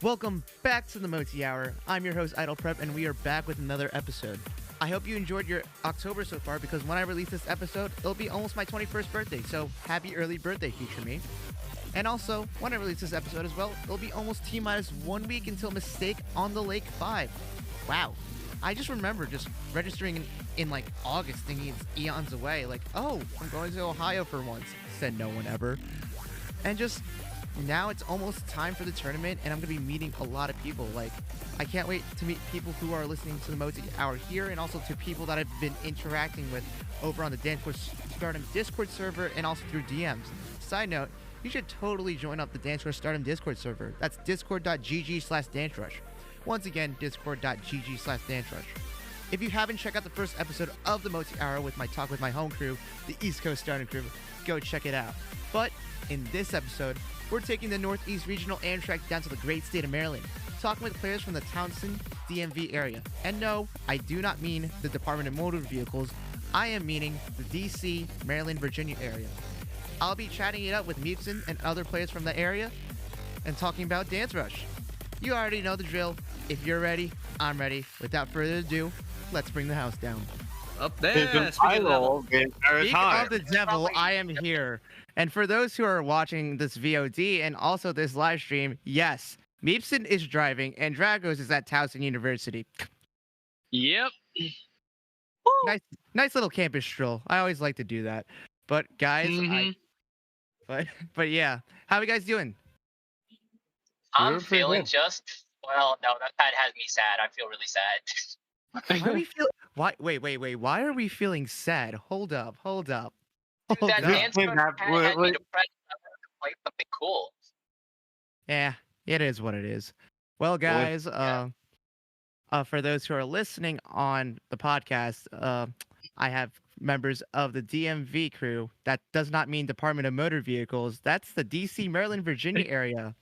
Welcome back to the Moti Hour. I'm your host, Idle Prep, and we are back with another episode. I hope you enjoyed your October so far because when I release this episode, it'll be almost my 21st birthday, so happy early birthday, future me. And also, when I release this episode as well, it'll be almost T-minus 1 week until Mistake on the Lake 5. Wow. I just remember just registering in like August thinking it's eons away. Like, oh, I'm going to Ohio for once. Said no one ever. And just now it's almost time for the tournament and I'm going to be meeting a lot of people. Like, I can't wait to meet people who are listening to the Moti Hour here and also to people that I've been interacting with over on the Dance Rush Stardom Discord server and also through DMs. Side note, you should totally join up the Dance Rush Stardom Discord server. That's discord.gg/dancerush. Once again, discord.gg/dancerush. If you haven't checked out the first episode of the Moti Hour with my talk with my home crew, the East Coast Stardom crew, go check it out. But in this episode, we're taking the Northeast Regional Amtrak down to the great state of Maryland, talking with players from the Townsend DMV area. And no, I do not mean the Department of Motor Vehicles. I am meaning the DC, Maryland, Virginia area. I'll be chatting it up with Meepson and other players from the area and talking about Dance Rush. You already know the drill. If you're ready, I'm ready. Without further ado, let's bring the house down. Up there. Speaking of the devil, I am here. And for those who are watching this VOD and also this live stream, yes, Meepson is driving and Dragos is at Towson University. Yep. Nice little campus stroll. I always like to do that. But guys, but yeah, how are you guys doing? I'm feeling well, no, that has me sad. I feel really sad. Why are we feel? Why? Wait. Why are we feeling sad? Hold up. That dance had me depressed. I wanted to play something cool. Yeah, it is what it is. Well, guys, for those who are listening on the podcast, I have members of the DMV crew. That does not mean Department of Motor Vehicles. That's the DC, Maryland, Virginia area.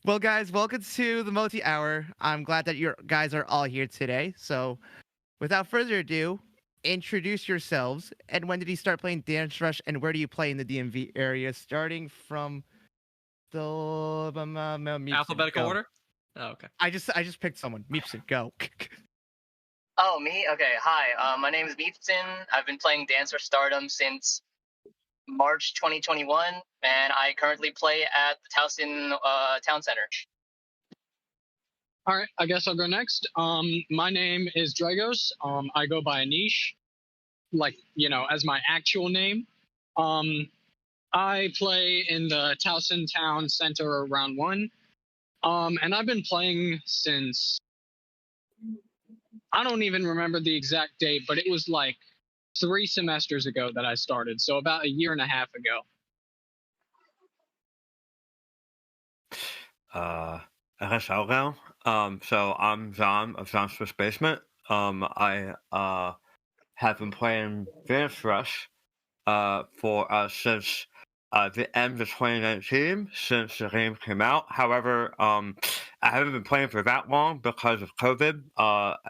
Well, guys, welcome to the Moti Hour. I'm glad that you guys are all here today. So, without further ado, introduce yourselves. And when did you start playing Dance Rush? And where do you play in the DMV area? Starting from the alphabetical order. Oh, okay. I just picked someone. Meepson, go. Oh, me? Okay. Hi. My name is Meepson. I've been playing Dance Rush Stardom since March 2021, and I currently play at the Towson Town Center. All right, I guess I'll go next. My name is Dragos. I go by Anish, as my actual name. I play in the Towson Town Center round 1. And I've been playing since, I don't even remember the exact date, but it was like 3 semesters ago that I started, so about a year and a half ago. I guess I'll go. So I'm John of John's Swiss Basement. I have been playing Dance Rush since the end of 2019, since the game came out. However, I haven't been playing for that long because of COVID.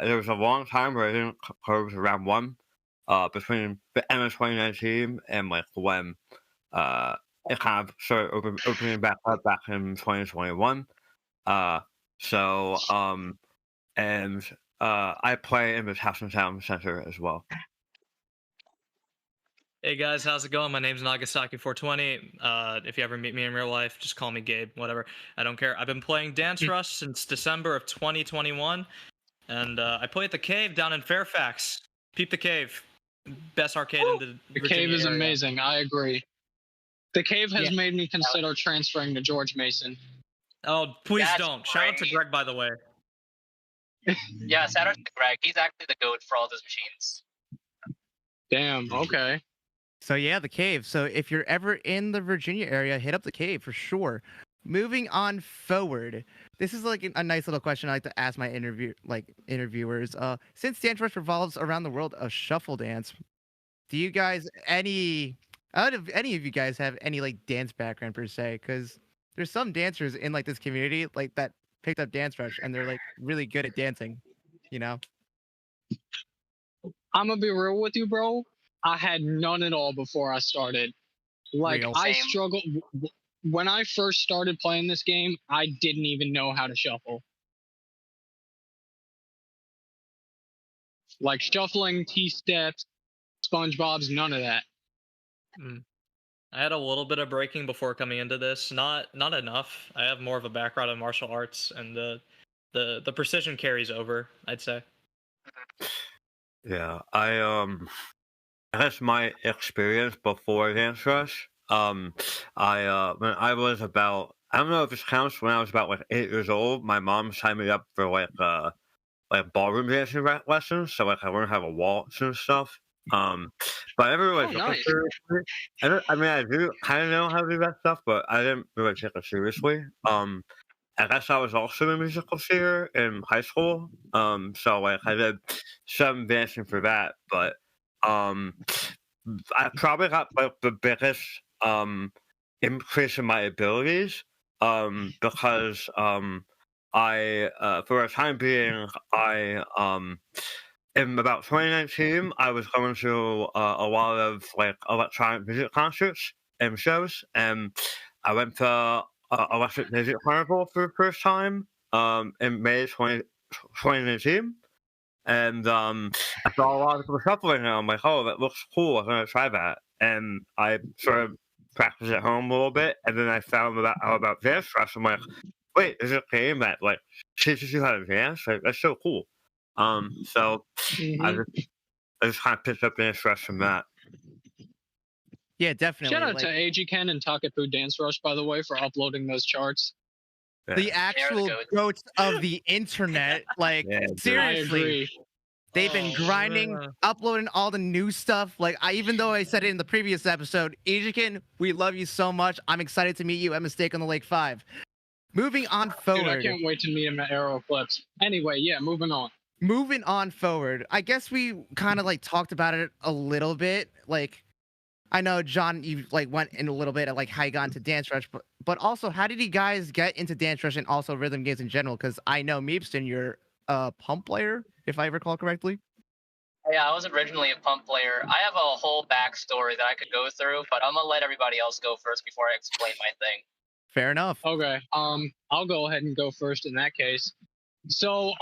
There was a long time where I didn't close around 1. Between the end of 2019 and when it kind of started opening back up back in 2021. I play in the Towson Town Center as well. Hey guys, how's it going? My name's Nagasaki420. If you ever meet me in real life, just call me Gabe, whatever. I don't care. I've been playing Dance Rush since December of 2021, and I play at the Cave down in Fairfax. Peep the Cave. Best arcade in the The Cave is area. Amazing. I agree. The Cave has made me consider transferring to George Mason. Oh, please That's don't. Shout out to great. Greg, by the way. Yeah, shout out to Greg. He's actually the goat for all those machines. Damn, okay. So yeah, the Cave. So if you're ever in the Virginia area, hit up the Cave for sure. Moving on forward, this is like a nice little question I like to ask my interviewers. Since Dance Rush revolves around the world of shuffle dance, do you guys any of you guys have any like dance background per se? Because there's some dancers in like this community like that picked up Dance Rush and they're like really good at dancing, you know? I'm gonna be real with you, bro. I had none at all before I started. Like, Real. I Same. struggled. when I first started playing this game, I didn't even know how to shuffle. Like shuffling, T-steps, SpongeBob's, none of that. I had a little bit of breaking before coming into this. Not enough. I have more of a background in martial arts, and the precision carries over, I'd say. Yeah, I guess my experience before Dance Rush, I when I was about, I don't know if this counts, when I was about like 8 years old, my mom signed me up for like ballroom dancing lessons, so like I learned how to waltz and stuff. But I never really took it Nice. seriously. I mean, I do kind of know how to do that stuff, but I didn't really take it seriously. I guess I was also in musical theater in high school. So like I did some dancing for that, but um, I probably got like the biggest increase in my abilities because I for a time being in about 2019 I was going to a lot of like electronic music concerts and shows, and I went to Electric Music Carnival for the first time in May 2019. And I saw a lot of people shuffling, and I'm like, oh, that looks cool. I'm gonna try that. And I sort of practiced at home a little bit, and then I found out about Dance Rush. I'm like, wait, there's a game that like teaches you how to dance. Like, that's so cool. So Mhm. I just kind of picked up Dance Rush from that. Yeah, definitely. Shout out like, to AGKen and Takapu Dance Rush, by the way, for uploading those charts. Yeah. the actual goats. goats of the internet. Like, Yeah, dude. seriously. I agree. They've been Oh, grinding, yeah. uploading all the new stuff. Like, even though I said it in the previous episode, Ejikin, we love you so much. I'm excited to meet you at Mistake on the Lake 5. Moving on Dude, I forward. can't wait to meet him at Arrow Clips. Anyway, yeah, moving on. Moving on forward. I guess we kind of like talked about it a little bit. Like, I know John, you like went in a little bit at like how you got into Dance Rush, but also how did you guys get into Dance Rush and also rhythm games in general? Because I know Meepston, you're a pump player, if I recall correctly. Yeah, I was originally a pump player. I have a whole backstory that I could go through, but I'm gonna let everybody else go first before I explain my thing. Fair enough. Okay. I'll go ahead and go first in that case. So,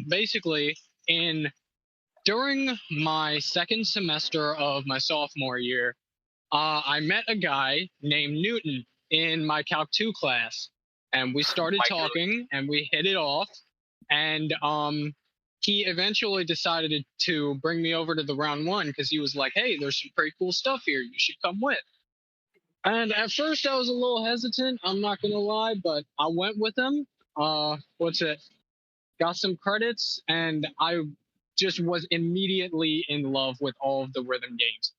basically, during my second semester of my sophomore year, I met a guy named Newton in my Calc 2 class, and we started My God. talking, and we hit it off, and he eventually decided to bring me over to the round one because he was like, "Hey, there's some pretty cool stuff here. You should come with." And at first, I was a little hesitant. I'm not gonna lie, but I went with him. Got some credits, and I just was immediately in love with all of the rhythm games.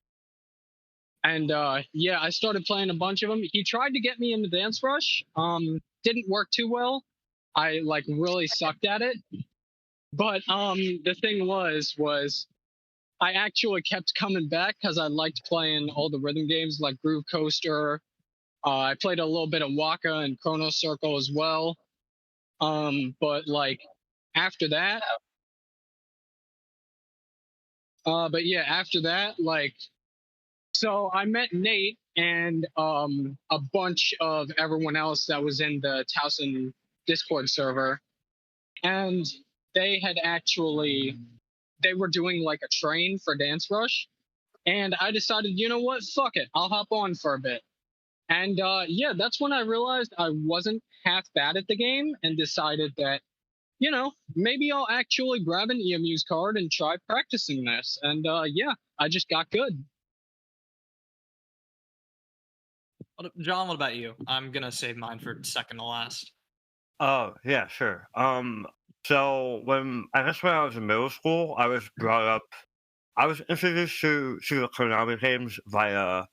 And yeah, I started playing a bunch of them. He tried to get me into Dance Rush. Didn't work too well. I like really sucked at it. But the thing was I actually kept coming back because I liked playing all the rhythm games like Groove Coaster. I played a little bit of Waka and Chrono Circle as well. But like after that, like, so I met Nate and a bunch of everyone else that was in the Towson Discord server, and they were doing like a train for Dance Rush, and I decided, you know what, fuck it, I'll hop on for a bit. And yeah, that's when I realized I wasn't half bad at the game and decided that, you know, maybe I'll actually grab an EMU's card and try practicing this. And yeah, I just got good. John, what about you? I'm gonna save mine for second to last. Oh, yeah, sure. So when I was in middle school, I was introduced to the Konami games via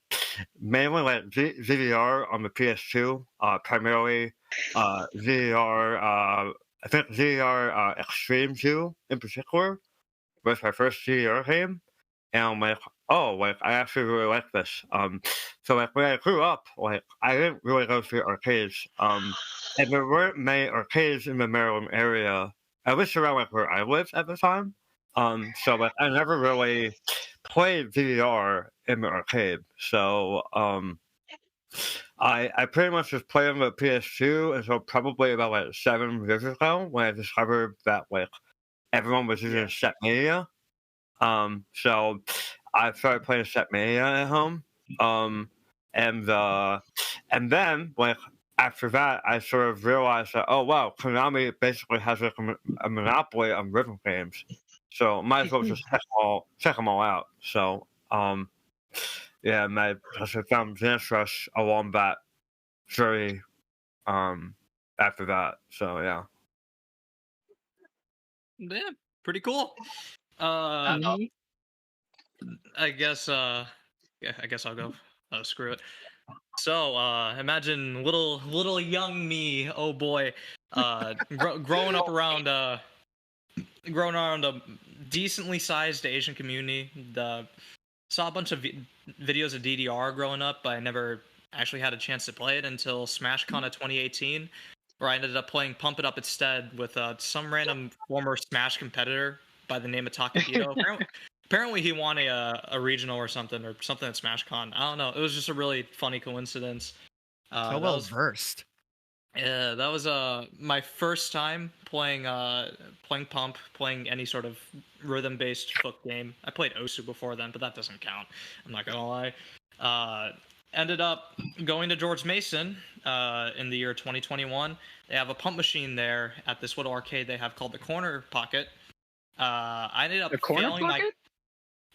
mainly like ZDR on the PS2, primarily ZDR. I think ZDR Extreme 2 in particular was my first ZDR game, and I'm like, oh, like I actually really like this. So like when I grew up, like I didn't really go to arcades. And there weren't many arcades in the Maryland area, at least around like where I lived at the time. So like I never really played VDR in the arcade. So I pretty much just played on the PS2 until probably about like 7 years ago when I discovered that like everyone was using Setmania. So I started playing Setmania at home. And then like after that, I sort of realized that wow, Konami basically has like a monopoly on rhythm games, so might as well just check them all out. So yeah, I found Dance Rush along that journey after that. So yeah. Yeah, pretty cool. Mhm. I guess yeah, I guess I'll go. Oh, screw it. So, imagine little young me, oh boy, growing around a decently sized Asian community. Saw a bunch of videos of DDR growing up, but I never actually had a chance to play it until SmashCon of 2018, where I ended up playing Pump It Up instead with some random former Smash competitor by the name of Takahito. Apparently he won a regional or something at SmashCon. I don't know. It was just a really funny coincidence. So That well was versed. yeah, that was my first time playing Pump, playing any sort of rhythm-based foot game. I played Osu before then, but that doesn't count. I'm not gonna lie. Ended up going to George Mason in the year 2021. They have a pump machine there at this little arcade they have called the Corner Pocket. I ended up The corner failing pocket?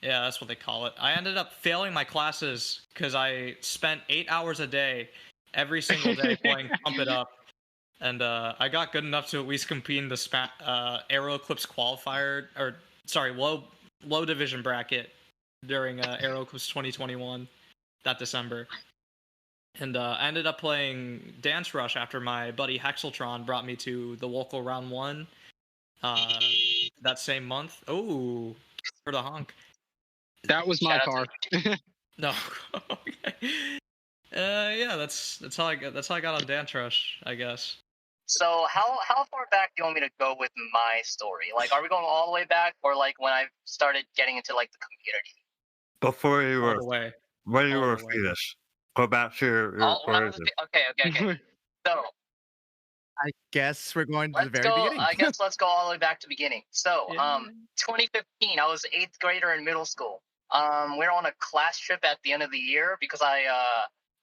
yeah, that's what they call it. I ended up failing my classes because I spent 8 hours a day, every single day, playing Pump It Up. And I got good enough to at least compete in the Aero Eclipse qualifier, or sorry, low division bracket during Aero Eclipse 2021 that December. And I ended up playing Dance Rush after my buddy Hexeltron brought me to the local round 1 that same month. Oh, for the honk. That was my Shout out car. No. Okay. Yeah, that's how I got on Dance Rush, I guess. So how far back do you want me to go with my story? Like, are we going all the way back, or like when I started getting into like the community? Before you All were the way. when you All were a the way. fetus, go back to your Oh, when I was origin. okay. So I guess we're going to the let's very go. beginning. I guess let's go all the way back to beginning. So Yeah. 2015, I was 8th grader in middle school. We were on a class trip at the end of the year because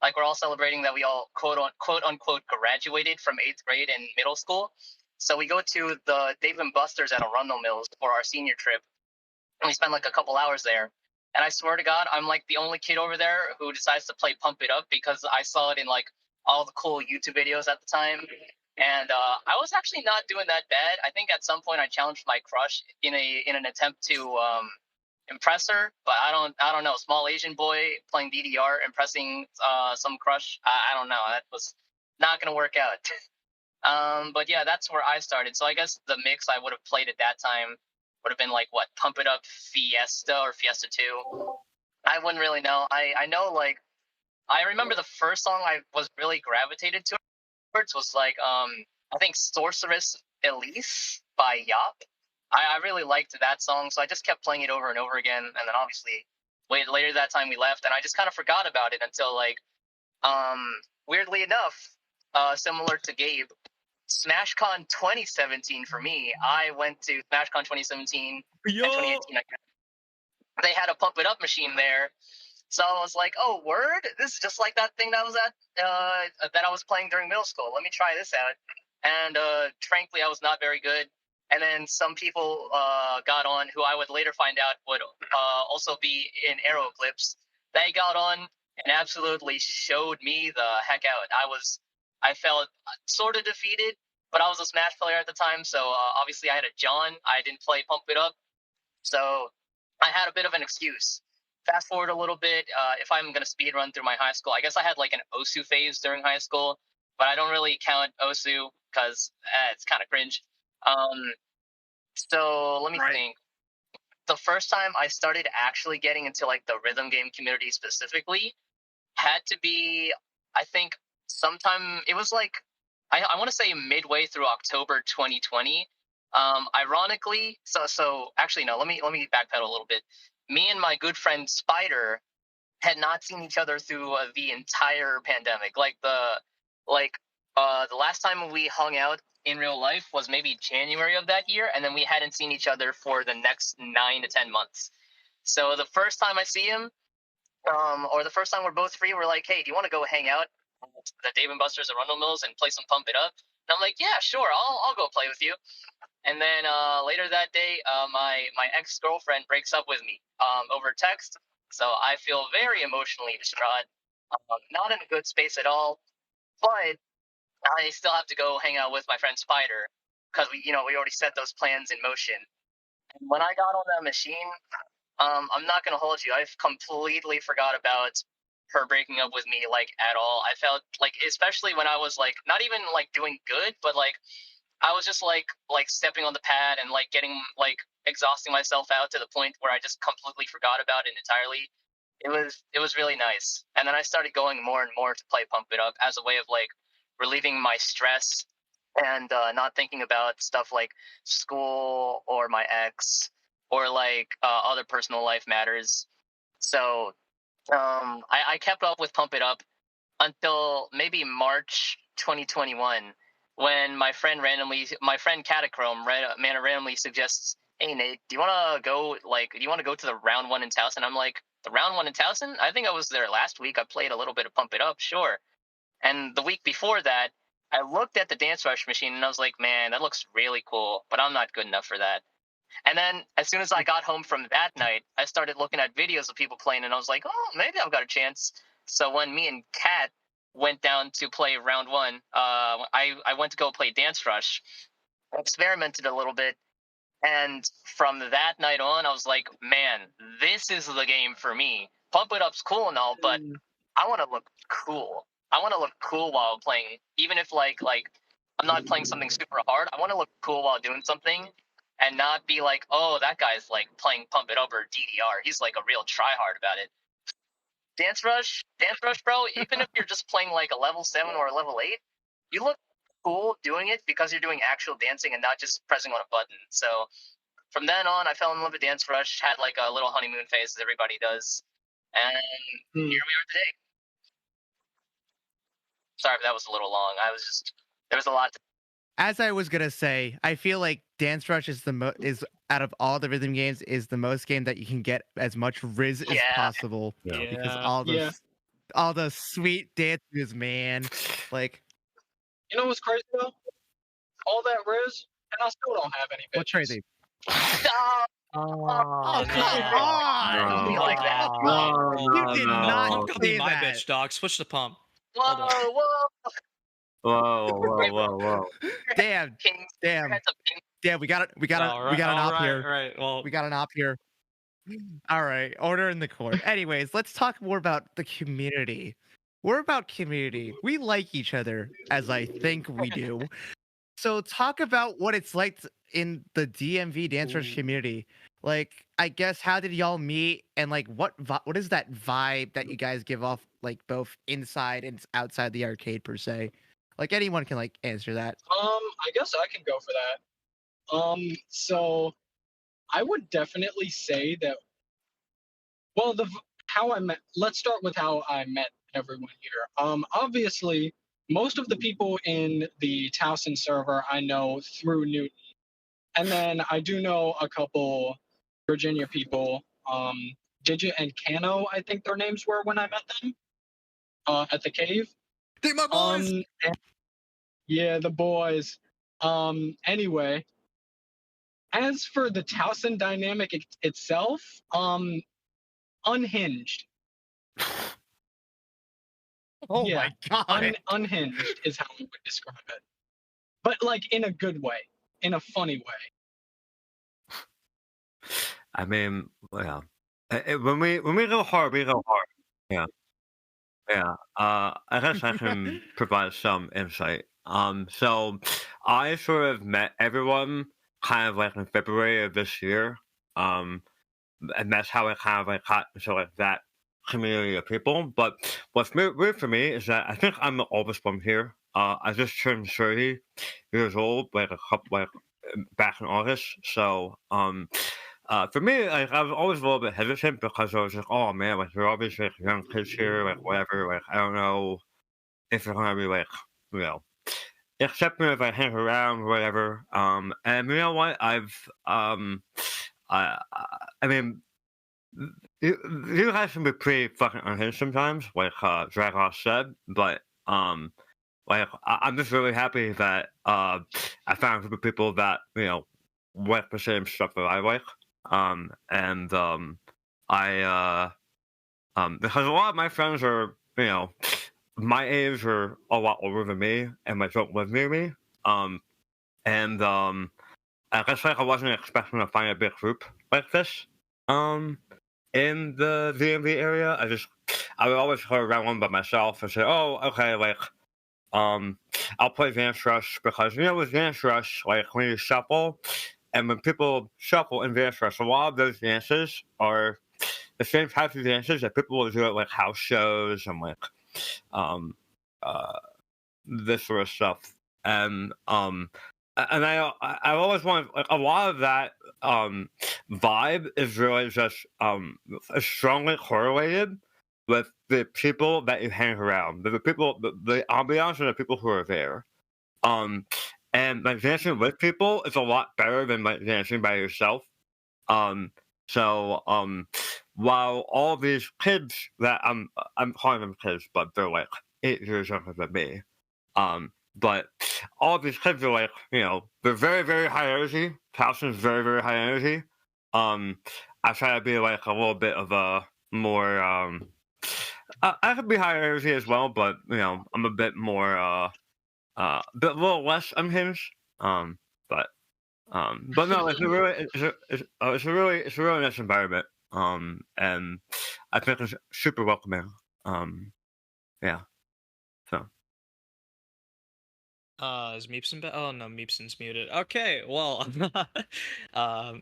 like we're all celebrating that we all quote unquote graduated from 8th grade in middle school. So we go to the Dave and Buster's at Arundel Mills for our senior trip, and we spend like a couple hours there. And I swear to God, I'm like the only kid over there who decides to play Pump It Up because I saw it in like all the cool YouTube videos at the time. And I was actually not doing that bad. I think at some point I challenged my crush in an attempt to impress her, but I don't know. Small Asian boy playing DDR impressing some crush. I don't know. That was not gonna work out. But yeah, that's where I started. So I guess the mix I would have played at that time would have been like what, Pump It Up Fiesta or Fiesta 2. I wouldn't really know. I know like I remember the first song I was really gravitated towards was like I think Sorceress Elise by Yop. I really liked that song, so I just kept playing it over and over again. And then obviously later that time we left, and I just kind of forgot about it until like weirdly enough, similar to Gabe, SmashCon 2017 for me. I went to SmashCon 2017 and 2018. They had a Pump It Up machine there, so I was like, "Oh, word! This is just like that thing that was that I was playing during middle school. Let me try this out." And frankly, I was not very good. And then some people got on who I would later find out would also be in Aero Eclipse. They got on and absolutely showed me the heck out. I felt sort of defeated, but I was a Smash player at the time, so obviously I had a John. I didn't play Pump It Up, so I had a bit of an excuse. Fast forward a little bit, if I'm going to speed run through my high school, I guess I had like an Osu phase during high school, but I don't really count Osu because it's kind of cringe. So let me think. The first time I started actually getting into like the rhythm game community specifically had to be, I think, sometime, it was like, I want to say midway through October 2020. Ironically, so actually no, let me backpedal a little bit. Me and my good friend Spider had not seen each other through the entire pandemic. The last time we hung out in real life was maybe January of that year, and then we hadn't seen each other for the next 9 to 10 months. So the first time I see him, or the first time we're both free, we're like, hey, do you want to go hang out at the Dave and Buster's at Rundle Mills and play some Pump It Up? And I'm like, yeah, sure, I'll go play with you. And then later that day, my ex girlfriend breaks up with me over text. So I feel very emotionally distraught, not in a good space at all. But I still have to go hang out with my friend Spider because we already set those plans in motion. And when I got on that machine, I'm not gonna hold you. I've completely forgot about her breaking up with me like at all. I felt like, especially when I was like not even like doing good, but like I was just like stepping on the pad and like getting like exhausting myself out to the point where I just completely forgot about it entirely. It was really nice. And then I started going more and more to play Pump It Up as a way of like relieving my stress and not thinking about stuff like school or my ex or like other personal life matters. So I kept up with Pump It Up until maybe March 2021 when my friend Catachrome randomly suggests, hey Nate, do you want to go to the round one in Towson? I'm like, the round one in Towson? I think I was there last week. I played a little bit of Pump It Up, sure. And the week before that, I looked at the Dance Rush machine and I was like, man, that looks really cool, but I'm not good enough for that. And then as soon as I got home from that night, I started looking at videos of people playing and I was like, oh, maybe I've got a chance. So when me and Kat went down to play round one, I went to go play Dance Rush, experimented a little bit. And from that night on, I was like, man, this is the game for me. Pump It Up's cool and all, but I want to look cool. I want to look cool while playing, even if like I'm not playing something super hard. I want to look cool while doing something, and not be like, oh, that guy's like playing Pump It Up or DDR. He's like a real tryhard about it. Dance Rush, bro. Even if you're just playing like a level 7 or a level 8, you look cool doing it because you're doing actual dancing and not just pressing on a button. So from then on, I fell in love with Dance Rush. Had like a little honeymoon phase, as everybody does, and here we are today. Sorry if that was a little long. There was a lot. As I was gonna say, I feel like Dance Rush is is out of all the rhythm games is the most game that you can get as much riz as possible. Yeah. Because all those sweet dances, man. Like, You know what's crazy though? All that riz, and I still don't have any bitches. what's crazy? Oh, come on! Don't be like that. You did not Pump could be say my that. bitch, dog. Switch to Pump. Whoa. Whoa. Damn. We got an op here. Right. Well, We got an op here. All right, order in the court. Anyways, let's talk more about the community. We're about community. We like each other, as I think we do. So talk about what it's like in the DMV Dance Rush community. Like, I guess, how did y'all meet, and like, what is that vibe that you guys give off, like both inside and outside the arcade per se? Like, anyone can like answer that. I guess I can go for that. So I would definitely say that. Well, how I met. Let's start with how I met everyone here. Obviously, most of the people in the Towson server I know through Newton, and then I do know a couple Virginia people. Digit and Cano, I think their names were when I met them. At the cave. Dig my boys. Yeah, the boys. Anyway, as for the Towson dynamic itself, unhinged. Oh Yeah, my god! Unhinged is how I would describe it. But like in a good way, in a funny way. I mean, yeah. When we go hard, we go hard. Yeah. I guess I can provide some insight. So I sort of met everyone kind of like in February of this year. And that's how I kind of like got into like that community of people. But what's weird for me is that I think I'm the oldest one here. I just turned 30 years old, like a couple, like back in August. So for me, like I was always a little bit hesitant because I was like, oh man, like there are all these like young kids here, like whatever, like I don't know if they're gonna be like, you know, accept me if I hang around or whatever. And you know what, I, I mean, you guys can be pretty fucking unhinged sometimes, like Dragos said, but like I'm just really happy that I found a group of people that like the same stuff that I like, and I because a lot of my friends are my age or a lot older than me, and like don't live near me, and I guess like I wasn't expecting to find a big group like this, in the DMV area. I would always go around one by myself and say, oh, okay, like, I'll play Dance Rush because, with Dance Rush, like, when you shuffle, and when people shuffle in Dance Rush, a lot of those dances are the same types of dances that people will do at, like, house shows and, like, this sort of stuff. And I always want, like, a lot of that vibe is really just strongly correlated with the people that you hang around, the people, the ambiance, and the people who are there. And like dancing with people is a lot better than like dancing by yourself. So while all these kids that I'm calling them kids, but they're like 8 years younger than me. But all these kids are like, they're very, very high energy. Towson's very, very high energy. I try to be like a little bit of a more, I could be high energy as well, but I'm a bit more, a little less unhinged. But no, it's a really nice environment. And I think it's super welcoming. Yeah. So. Is Meepson back? Oh no, Meepson's muted. Okay, well,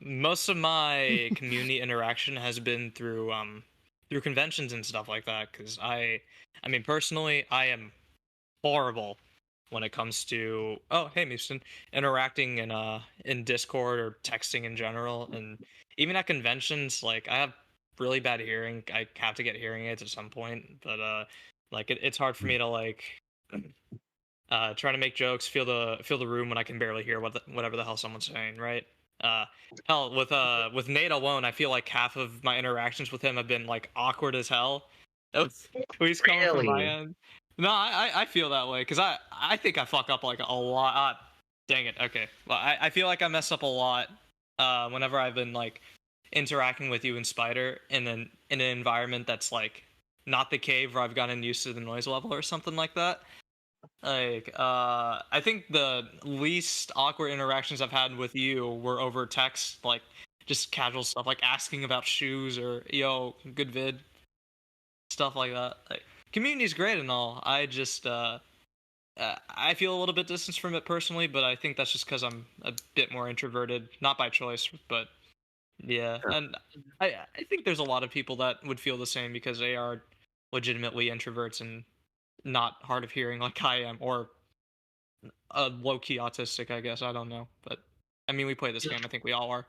most of my community interaction has been through conventions and stuff like that. Because I mean, personally, I am horrible when it comes to hey Meepson, interacting in Discord or texting in general, and even at conventions, like I have really bad hearing. I have to get hearing aids at some point, but like it's hard for me to like. Trying to make jokes, feel the room when I can barely hear whatever the hell someone's saying, right? Hell, with Nate alone, I feel like half of my interactions with him have been like awkward as hell. He's coming from my end. No, I feel that way because I think I fuck up like a lot. Dang it. Okay. Well, I feel like I mess up a lot whenever I've been like interacting with you in Spider in an environment that's like not the cave where I've gotten used to the noise level or something like that. Like, I think the least awkward interactions I've had with you were over text, like just casual stuff, like asking about shoes or yo, good vid, stuff like that. Like, community's great and all. I just, I feel a little bit distanced from it personally, but I think that's just because I'm a bit more introverted, not by choice, but yeah. Sure. And I think there's a lot of people that would feel the same because they are legitimately introverts and not hard of hearing like I am, or low-key autistic, I guess. I don't know, but I mean, we play this game. I think we all are.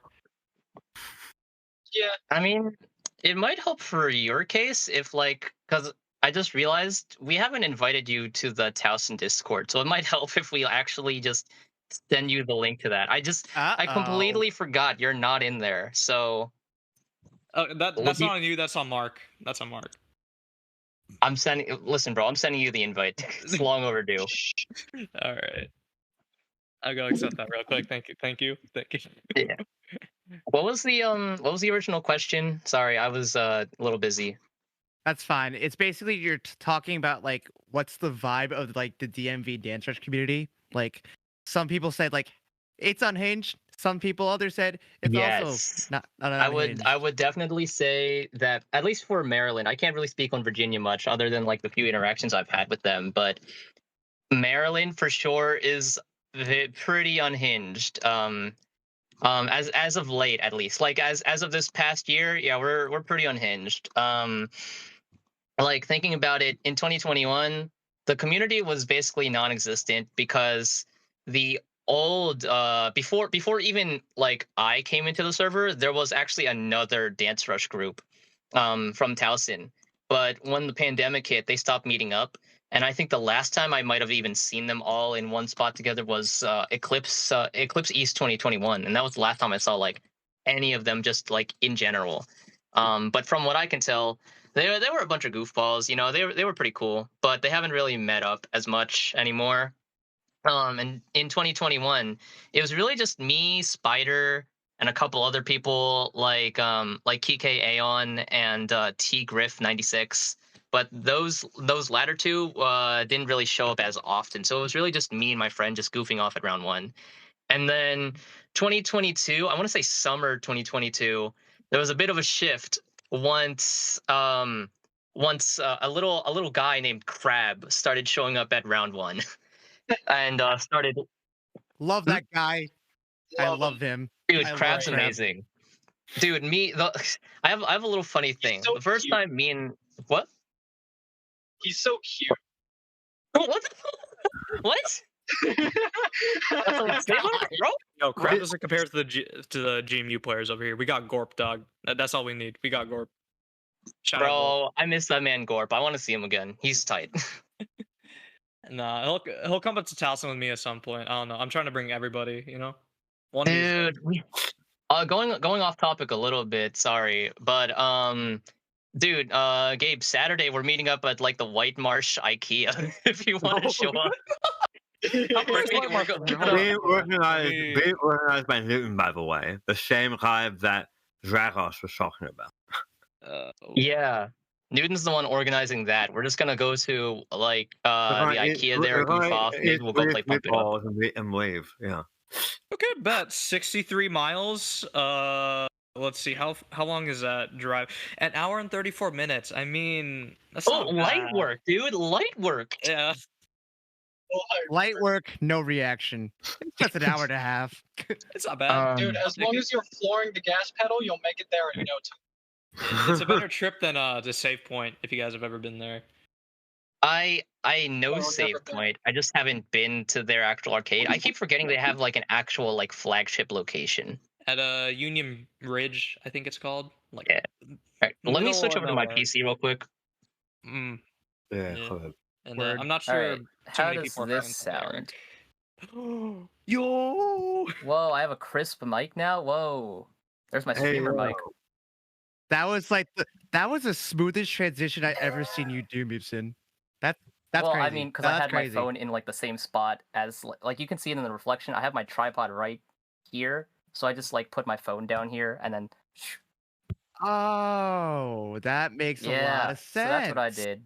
Yeah. I mean, it might help for your case if because I just realized we haven't invited you to the Towson Discord, so it might help if we actually just send you the link to that. I completely forgot you're not in there, so. That's not on you. That's on Mark. That's on Mark. Listen, bro, I'm sending you the invite. It's long overdue. All right. I'll go accept that real quick. Thank you. Yeah. What was the original question? Sorry, I was a little busy. That's fine. It's basically you're talking about like what's the vibe of like the DMV Dance Rush community. Like some people said like it's unhinged. Some people, others said it's also not unhinged. I would definitely say that at least for Maryland, I can't really speak on Virginia much other than like the few interactions I've had with them, but Maryland for sure is pretty unhinged. As of late, at least, like as of this past year, yeah, we're pretty unhinged. Like thinking about it, in 2021, the community was basically non-existent because the old before even like I came into the server, there was actually another Dance Rush group from Towson. But when the pandemic hit, they stopped meeting up. And I think the last time I might have even seen them all in one spot together was Eclipse East 2021, and that was the last time I saw like any of them just like in general. But from what I can tell, they were a bunch of goofballs. You know, they were pretty cool, but they haven't really met up as much anymore. And in 2021, it was really just me, Spider, and a couple other people like Kike Aeon and T Griff 96. But those latter two didn't really show up as often. So it was really just me and my friend just goofing off at round one. And then 2022, I want to say summer 2022, there was a bit of a shift once a little guy named Crab started showing up at round one and started. Love that guy. I Love love him. Dude, I love Crab's Crab. amazing. Dude, I have a little funny thing. so The first cute. time me and what? He's so cute. What? What? Say what, bro? Yo, Crab doesn't compare to the GMU players over here. We got Gorp, dog. That's all we need. We got Gorp. Shout out Gorp. Bro, I miss that man Gorp. I want to see him again. He's tight. Nah, he'll come up to Towson with me at some point. I don't know. I'm trying to bring everybody. You know. One of these days. Dude, going off topic a little bit. Sorry, but dude, Gabe, Saturday we're meeting up at like the White Marsh IKEA. If you want to show up. Being organized by Newton, by the way, the same guy that Dragos was talking about. Yeah, Newton's the one organizing that. We're just gonna go to like the IKEA there, goof off. Maybe we'll go play Pump It Up. And leave. Yeah. Okay, bet 63 miles. Let's see how long is that drive? An hour and 34 minutes. I mean, that's not light bad. work, dude. Light work. Yeah. Light work, no reaction. That's an hour and a half. It's not bad. Dude, as long as you're flooring the gas pedal, you'll make it there in no time. It's a better trip than the Save Point if you guys have ever been there. I know Oh, Save never been. Point. I just haven't been to their actual arcade. I keep forgetting they have like an actual like flagship location. At Union Ridge, I think it's called. Like, Yeah. All right, let me middle switch of over to my nowhere. PC real quick. Mm, Yeah. Yeah. Cool. and Word. I'm not All sure. right, too how many does people are this coming sound? Yo. Whoa, I have a crisp mic now. Whoa, there's my streamer mic. That was like that was the smoothest transition I ever seen you do, Mibson. That's Well, crazy. I mean, because I That's had crazy. my phone in like the same spot as like you can see it in the reflection. I have my tripod right here, so I just like put my phone down here and then. Oh, that makes a lot Yeah, of sense. so that's what I did.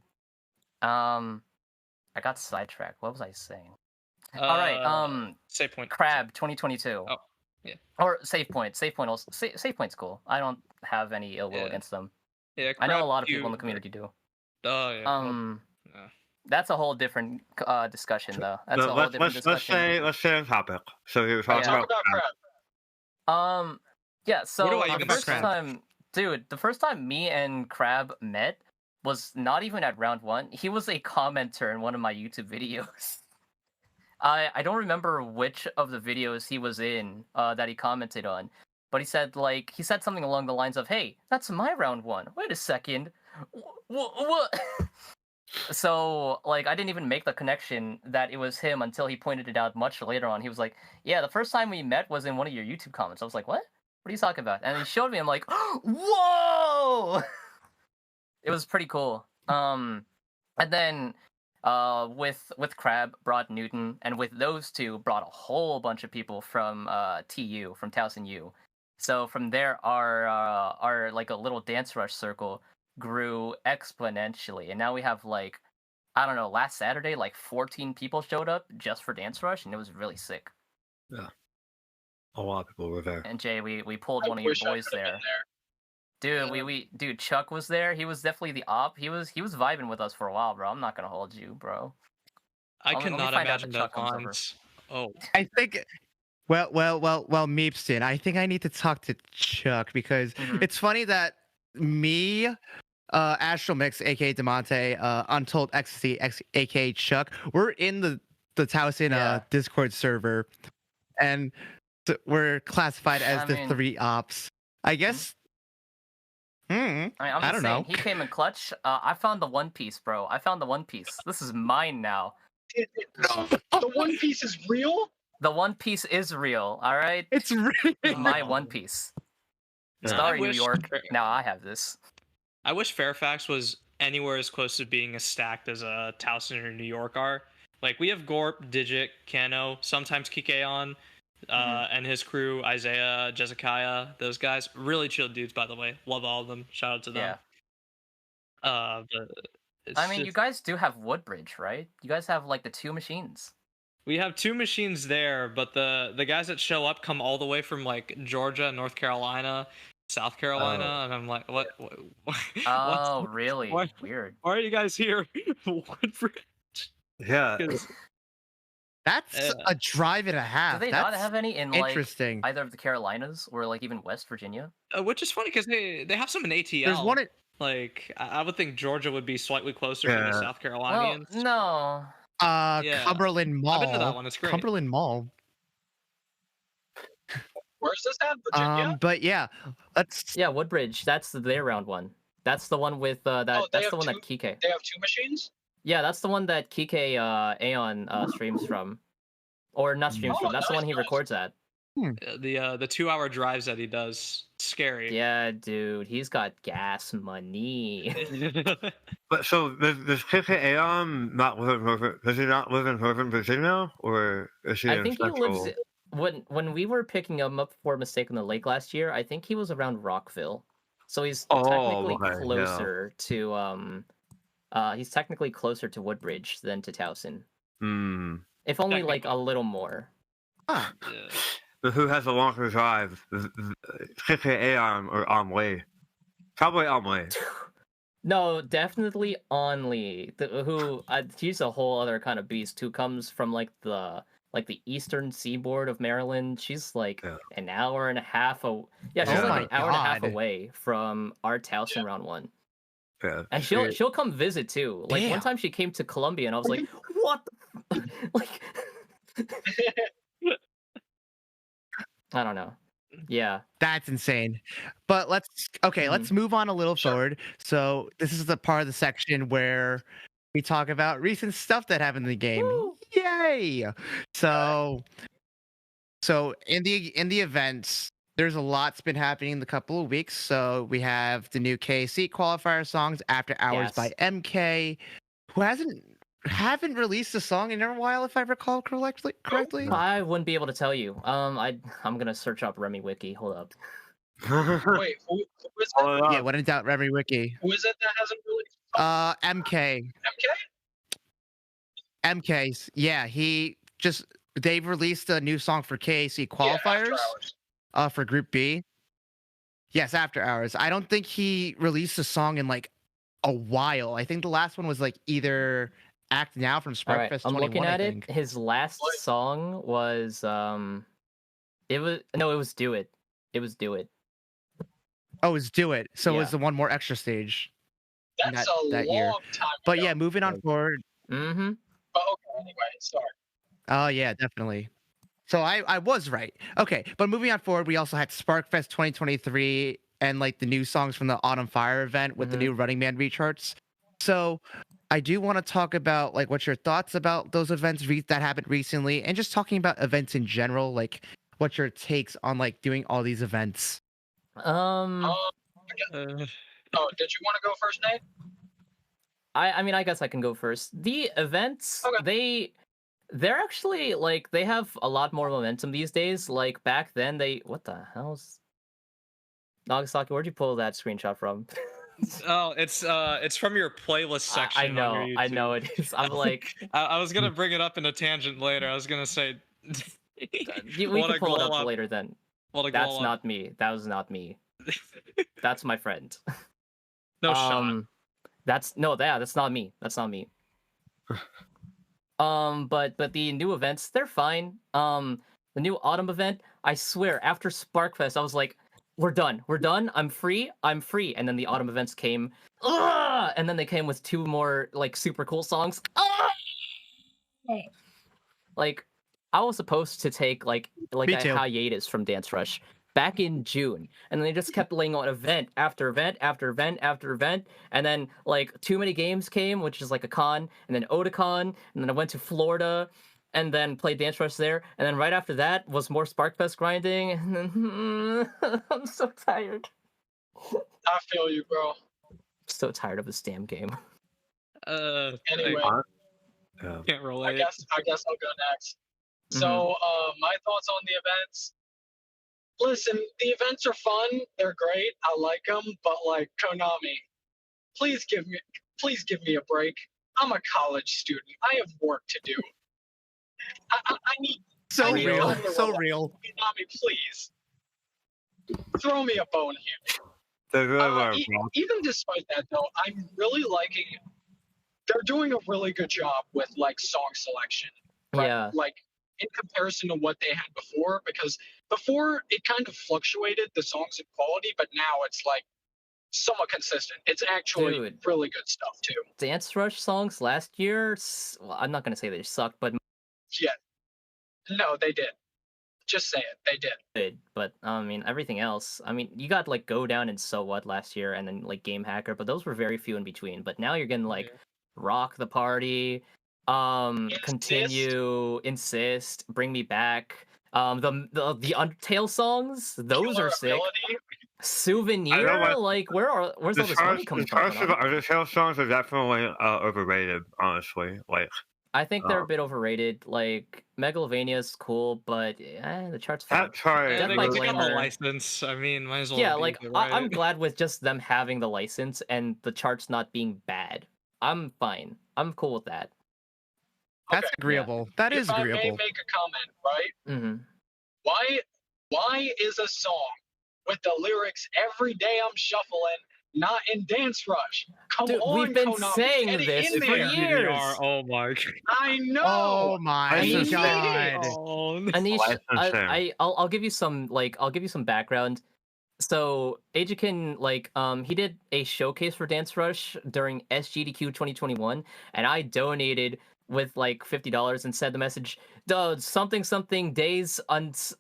I got sidetracked. What was I saying? All right. Save Point. Crab 2022. Oh, yeah. Or Save Point. Save Point also. Save Point's cool. I don't have any ill will Yeah. against them. Yeah, I know a Crab lot of people in Cube. the community do. Oh yeah. Yeah. That's a whole different discussion, though. That's a whole Let's different discussion. let's stay on topic. So he was talking Yeah. Talk about. about crap. Yeah. So do I the even first Crab? time, dude, the first time me and Crab met was not even at round one. He was a commenter in one of my YouTube videos. I don't remember which of the videos he was in that he commented on, but he said something along the lines of, "Hey, that's my round one. Wait a second, what?" So like I didn't even make the connection that it was him until he pointed it out much later on. He was like, "Yeah, the first time we met was in one of your YouTube comments." I was like, "What? What are you talking about?" And he showed me. I'm like, "Whoa!" It was pretty cool. And then with Crab brought Newton, and with those two brought a whole bunch of people from TU, from Towson U. So from there, our like a little Dance Rush circle grew exponentially, and now we have like, I don't know, last Saturday like 14 people showed up just for Dance Rush, and it was really sick. A lot of people were there. And Jay, we pulled I one of your wish I boys could've there. been Dude, dude, Chuck was there. He was definitely the op. He was vibing with us for a while, bro. I'm not gonna hold you, bro. I let me cannot find out imagine that those Chuck comes over. lines. Oh, I think. Well, Meepston. I think I need to talk to Chuck because Mhm. it's funny that me, Astral Mix, aka Demonte, Untold Ecstasy, aka Chuck, we're in the Towson Yeah. Discord server, and we're classified as I the mean- 3 ops. I guess. I mean, I'm I just don't saying, know. he came in clutch. I found the One Piece, bro. I found the One Piece. This is mine now. The One Piece is real. The One Piece is real. All right, It's really. my One Piece. Yeah. Sorry, New wish- York. Now I have this. I wish Fairfax was anywhere as close to being as stacked as Towson or New York are. Like, we have Gorp, Digit, Kano, sometimes Kikeon, and his crew, Isaiah, Jesikiah, those guys. Really chill dudes, by the way. Love all of them. Shout out to them. Yeah. But it's I mean, you just- guys do have Woodbridge, right? You guys have like the 2 machines. we have 2 machines there, but the guys that show up come all the way from like Georgia, North Carolina, South Carolina, and I'm like, what? Oh, really? why- Weird. Why are you guys here? Woodbridge? Yeah. 'Cause- That's Yeah. a drive and a half. Do they That's not have any in like interesting. either of the Carolinas or like even West Virginia? Which is funny because they have some in ATL. There's one. Like, I would think Georgia would be slightly closer to the Yeah. South Well, Carolinians. no. Yeah. Cumberland Mall. I've been to that one. It's great. Cumberland Mall. Where's this at? Virginia. But yeah, let's. Yeah, Woodbridge. That's their round one. That's the one with that. Oh, they That's the have one that two? Kike. They have 2 machines. Yeah, that's the one that Kike Aeon streams from, or not streams Oh, from. That's the nice, one he nice. records at. The 2-hour drives that he does, scary. Yeah, dude, he's got gas money. But so does KK Aeon not live in Northern? Does he not live in Northern Virginia, or is he I in think he Central? lives when we were picking him up for Mistake on the Lake last year. I think he was around Rockville, so he's Oh, technically okay, yeah. closer to he's technically closer to Woodbridge than to Towson, Hmm. if only like a Technically. little more. Ah, Yeah. But who has a longer drive, KK Aeon or Amway? Probably Amway. No, definitely Only, who he's a whole other kind of beast who comes from like the eastern seaboard of Maryland. She's like Yeah. an hour and a half. Yeah, she's Oh like my an hour and a half God. away from our house in round one. Yeah. And she'll come visit too. Like one Damn. time she came to Columbia, and I was like, "What?" The like, I don't know. Yeah. that's insane. But let's let's move on a little Sure. forward. So this is the part of the section where we talk about recent stuff that happened in the game. Woo. Yay! So in the events, there's a lot's been happening in the couple of weeks. So we have the new KC qualifier songs, After Hours by Yes. MK, who haven't released a song in a while, if I recall correctly. I wouldn't be able to tell you. I'm gonna search up Remy Wiki. Hold up. Wait, who is it? Hold on. Yeah, when in doubt, Remy Wiki. Who is it that hasn't released? MK. MK. MK's. Yeah, they've released a new song for KAC Yeah, qualifiers After Hours. for Group B. Yes, After Hours. I don't think he released a song in like a while. I think the last one was like either Act Now from All right, Sparkfest I'm 21. looking at I it. think. His last What? song was it was Do It. It was Do It. Oh, it's Do It. So it was Yeah. the one more extra stage. That's that- a that long year. time. But ago. yeah, moving on forward. Mm-hmm. But okay, anyway, sorry. Oh yeah, definitely. So I was right. Okay, but moving on forward, we also had Sparkfest 2023 and like the new songs from the Autumn Fire event with the Mhm. new Running Man recharts. So I do want to talk about like what's your thoughts about those events that happened recently, and just talking about events in general. Like, what's your takes on like doing all these events? Uh, Oh, did you want to go first, Nate? I mean, I guess I can go first. The events, Okay. they're actually like they have a lot more momentum these days. Like back then, what the hell's Nagasaki? Where'd you pull that screenshot from? oh, it's from your playlist section. I on know, your I YouTube. know it is. I'm like, I was gonna bring it up in a tangent later. I was gonna say. we What can a pull it glow up up. later then. What a That's glow up. not me. That was not me. That's my friend. No shot. That's not me. That's not me. But the new events, they're fine. The new autumn event, I swear, after Sparkfest, I was like, we're done. I'm free. And then the autumn events came. Ugh! And then they came with 2 more like super cool songs. Like I was supposed to take like Me a too. hiatus from Dance Rush back in June, and then they just kept laying on event after event after event after event, and then like Too Many Games came, which is like a con, and then Otakon, and then I went to Florida, and then played Dance Rush there, and then right after that was more Sparkfest grinding, and then I'm so tired. I feel you, bro. So tired of this damn game. Anyway, Yeah. Can't I relate. guess I'll go next. Mm-hmm. So, my thoughts on the events. Listen, the events are fun. They're great. I like them, but like Konami, please give me a break. I'm a college student. I have work to do. I need So I need real. time to So relax. real. Konami, please throw me a bone here. They really were. Even despite that, though, I'm really liking. They're doing a really good job with like song selection. Right? Yeah. Like in comparison to what they had before, because before it kind of fluctuated the songs in quality, but now it's like somewhat consistent. It's actually Dude. really good stuff too. Dance Rush songs last year, well, I'm not gonna say they sucked, but Yeah. No, they did. Just say it. They did. good. But I mean, everything else. I mean, you got like Go Down and So What last year, and then like Game Hacker, but those were very few in between. But now you're getting like Yeah. Rock the Party, Continue, Insist, Bring Me Back. The Undertale songs, those Killer are sick. Ability. Souvenir, what- like where's all this money coming The charts from? of Undertale songs are definitely overrated, honestly. Like, I think they're a bit overrated. Like Megalovania's cool, but the charts. that chart. Yeah, Death they by got the Glamour. license. I mean, might as well. Yeah, use like it, I'm right? glad with just them having the license and the charts not being bad. I'm fine. I'm cool with that. That's Okay. agreeable. That is If I may agreeable. make a comment, right? Hmm. Why is a song with the lyrics "Every day I'm shuffling" not in Dance Rush? Come Dude, on, we've been Konami, saying get it this in for there. years. Oh my I know. Oh my License god. god. Anish, Licensing. I'll give you some background. So Ajikin, like, he did a showcase for Dance Rush during SGDQ 2021, and I donated with like $50 and said the message, something days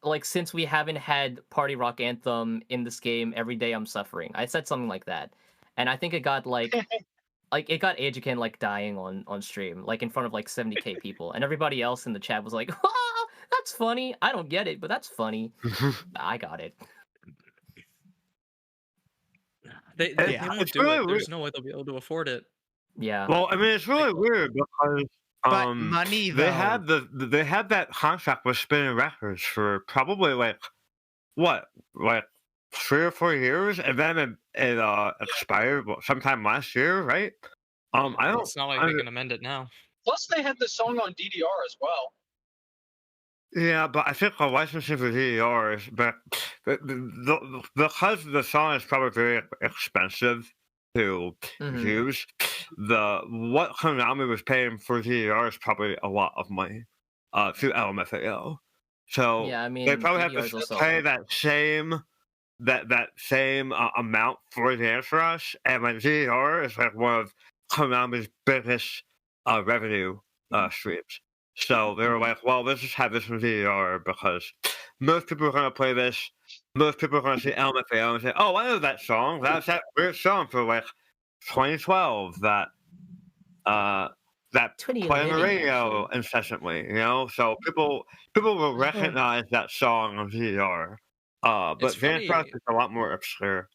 like since we haven't had Party Rock Anthem in this game, every day I'm suffering. I said something like that, and I think it got like it got Ajikin like dying on stream, like in front of like 70k people, and everybody else in the chat was like, "Ah, that's funny. I don't get it, but that's funny." I got it. They Yeah. won't It's do really it. There's weird. no way they'll be able to afford it. Yeah. Well, I mean, it's really weird because But money though. they had that contract with Spinning Records for probably like 3 or 4 years, and then it expired sometime last year, right? I don't. It's not like they can amend it now. Plus, they had the song on DDR as well. Yeah, but I think the licensing for DDR is, because the song is probably very expensive to Mhm. use. What Konami was paying for DDR is probably a lot of money to LMFAO. So Yeah, I mean, they probably have DDR is to also- pay that same amount for Dance Rush, and like DDR is like one of Konami's biggest revenue streams. So they were like, well, let's just have this in DDR because most people are going to play this. Most people are going to see LMFAO and say, oh, I know that song. That's that weird song for like 2012 that played on the 2011, radio actually. incessantly, you know? So people will recognize that song on DDR. But It's Dance funny- Rush is a lot more obscure.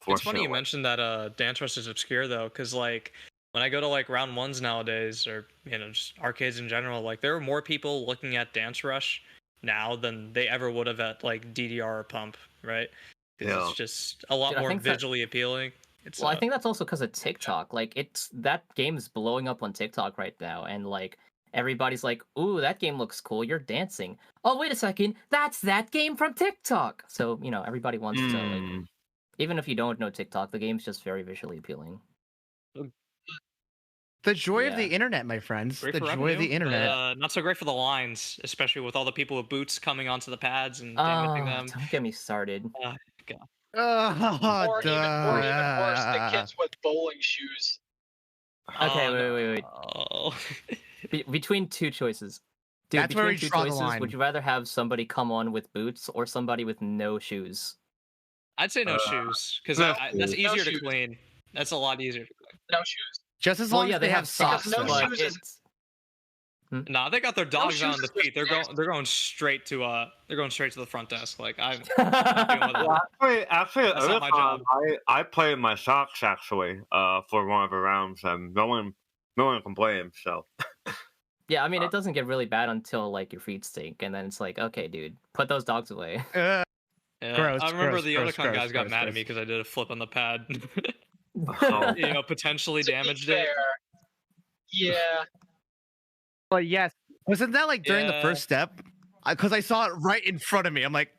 It's funny you fortunately. mentioned that Dance Rush is obscure though, because like when I go to like round ones nowadays, or just arcades in general, like there are more people looking at Dance Rush now than they ever would have at like DDR or Pump, right? 'Cause Yeah. it's just a lot Dude, I more think that- visually appealing. It's Well, I think that's also because of TikTok. Like, that game is blowing up on TikTok right now, and like everybody's like, "Ooh, that game looks cool. You're dancing." Oh, wait a second, that's that game from TikTok. So everybody wants to like, Mm. even if you don't know TikTok, the game's just very visually appealing. The joy of the Yeah. internet, my friends. great The for joy of revenue, the internet. but, not so great for the lines, especially with all the people with boots coming onto the pads and Oh, damaging them. don't get me started. Oh, or even worse, the duh. kids with bowling shoes. Okay, Oh, wait. no. Between two choices, Dude, That's where between we two draw the choices, line. would you rather have somebody come on with boots or somebody with no shoes? I'd say no shoes because no that's shoes. easier No to shoes. clean. That's a lot easier to clean. No shoes. Just as Well, long yeah, as they have socks. socks, no though. but shoes is- it's Nah, they got their dogs out on shoes the is feet. They're nasty. going straight to the front desk. Like I'm dealing with Well, that. actually, That's not my Otakon, job. I played my socks actually for one of the rounds, and no one complained. So yeah. I mean, it doesn't get really bad until like your feet stink, and then it's like, okay, dude, put those dogs away. Yeah, Gross, I remember gross, the gross, Otakon gross, guys got gross, mad gross. at me because I did a flip on the pad. oh, You know, potentially To be damaged it. fair, yeah. But yes, wasn't that like during the Yeah. first step? Because I saw it right in front of me. I'm like,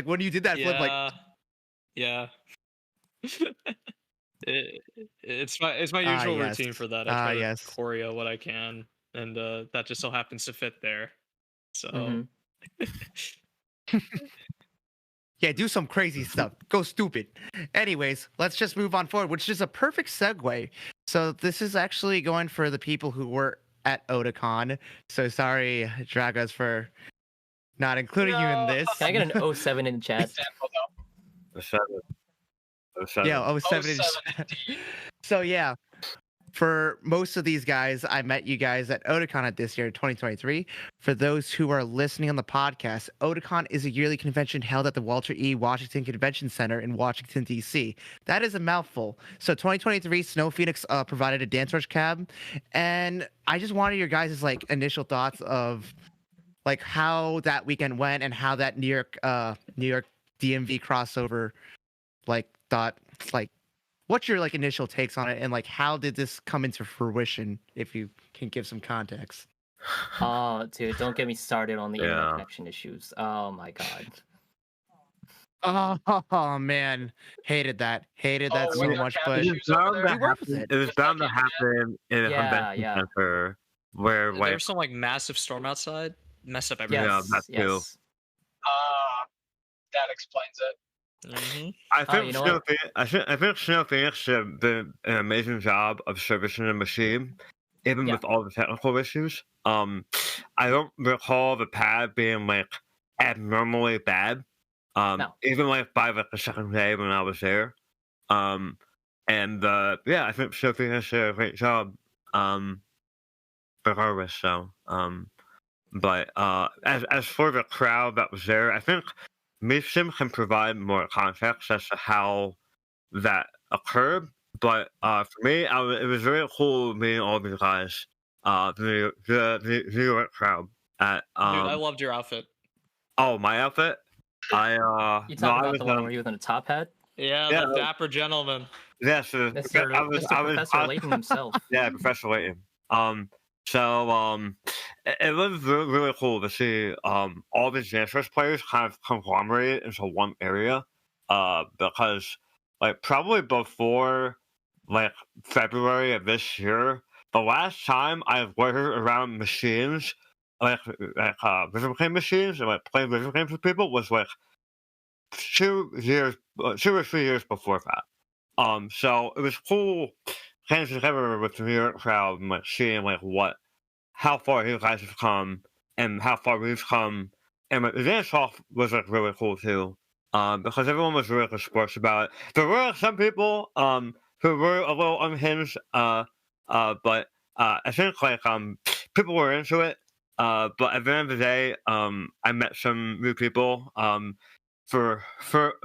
when you did that flip, like, Yeah. It's my usual yes. routine for that. I try to yes. choreo what I can, and that just so happens to fit there. So Mhm. yeah, do some crazy stuff. Go stupid. Anyways, let's just move on forward, which is a perfect segue. So this is actually going for the people who were at Otakon. So sorry, Dragos, for not including you in No. this. Can I get an 07 in chat? Example though. the seven. The seven. Yeah, 07 inch. 07 So yeah, for most of these guys, I met you guys at Otakon at this year, 2023. For those who are listening on the podcast, Otakon is a yearly convention held at the Walter E. Washington Convention Center in Washington, D.C. That is a mouthful. So 2023, Snow Phoenix provided a Dance Rush cab, and I just wanted your guys' like initial thoughts of like how that weekend went and how that New York DMV crossover what's your like initial takes on it, and like how did this come into fruition, if you can give some context? Oh, dude, don't get me started on the Yeah. internet connection issues. Oh my god. Oh man, hated that Oh, so when there much. are But cabin It was shoes over bound there? to We worked with happen. it. It was bound to Like, yeah. happen in a Yeah, convention yeah. center where there like was some like massive storm outside, messed up everything. Yeah, Yes, that too. yes. That explains it. Mhm. I Oh, think you know Snow what? Phoenix, I think Snow Phoenix did an amazing job of servicing the machine, even Yeah. with all the technical issues. I don't recall the pad being like abnormally bad. No. Even like by like the second day when I was there. And yeah, I think Snow Phoenix did a great job. Regardless, so but as for the crowd that was there, I think Sim can provide more context as to how that occurred. But for me, it was really cool meeting all these guys. The New York crowd at Dude, I loved your outfit. oh, my outfit. You I talking was about the one where you with a top hat? Yeah, Yeah, the dapper gentleman. yes, Mr. I was Professor Layton himself. yeah, Professor Layton. So it was really, really cool to see all these Dance Rush players kind of conglomerate into one area. Because like probably before like February of this year, the last time I loitered around machines like video game machines and like playing video games with people was like 2 or 3 years before that. So it was cool getting together with the New York crowd and like seeing like how far you guys have come and how far we've come. And like, the dance off was like really cool too. Because everyone was really sports about it. There were some people who were a little unhinged, but I think like people were into it. But at the end of the day, I met some new people. For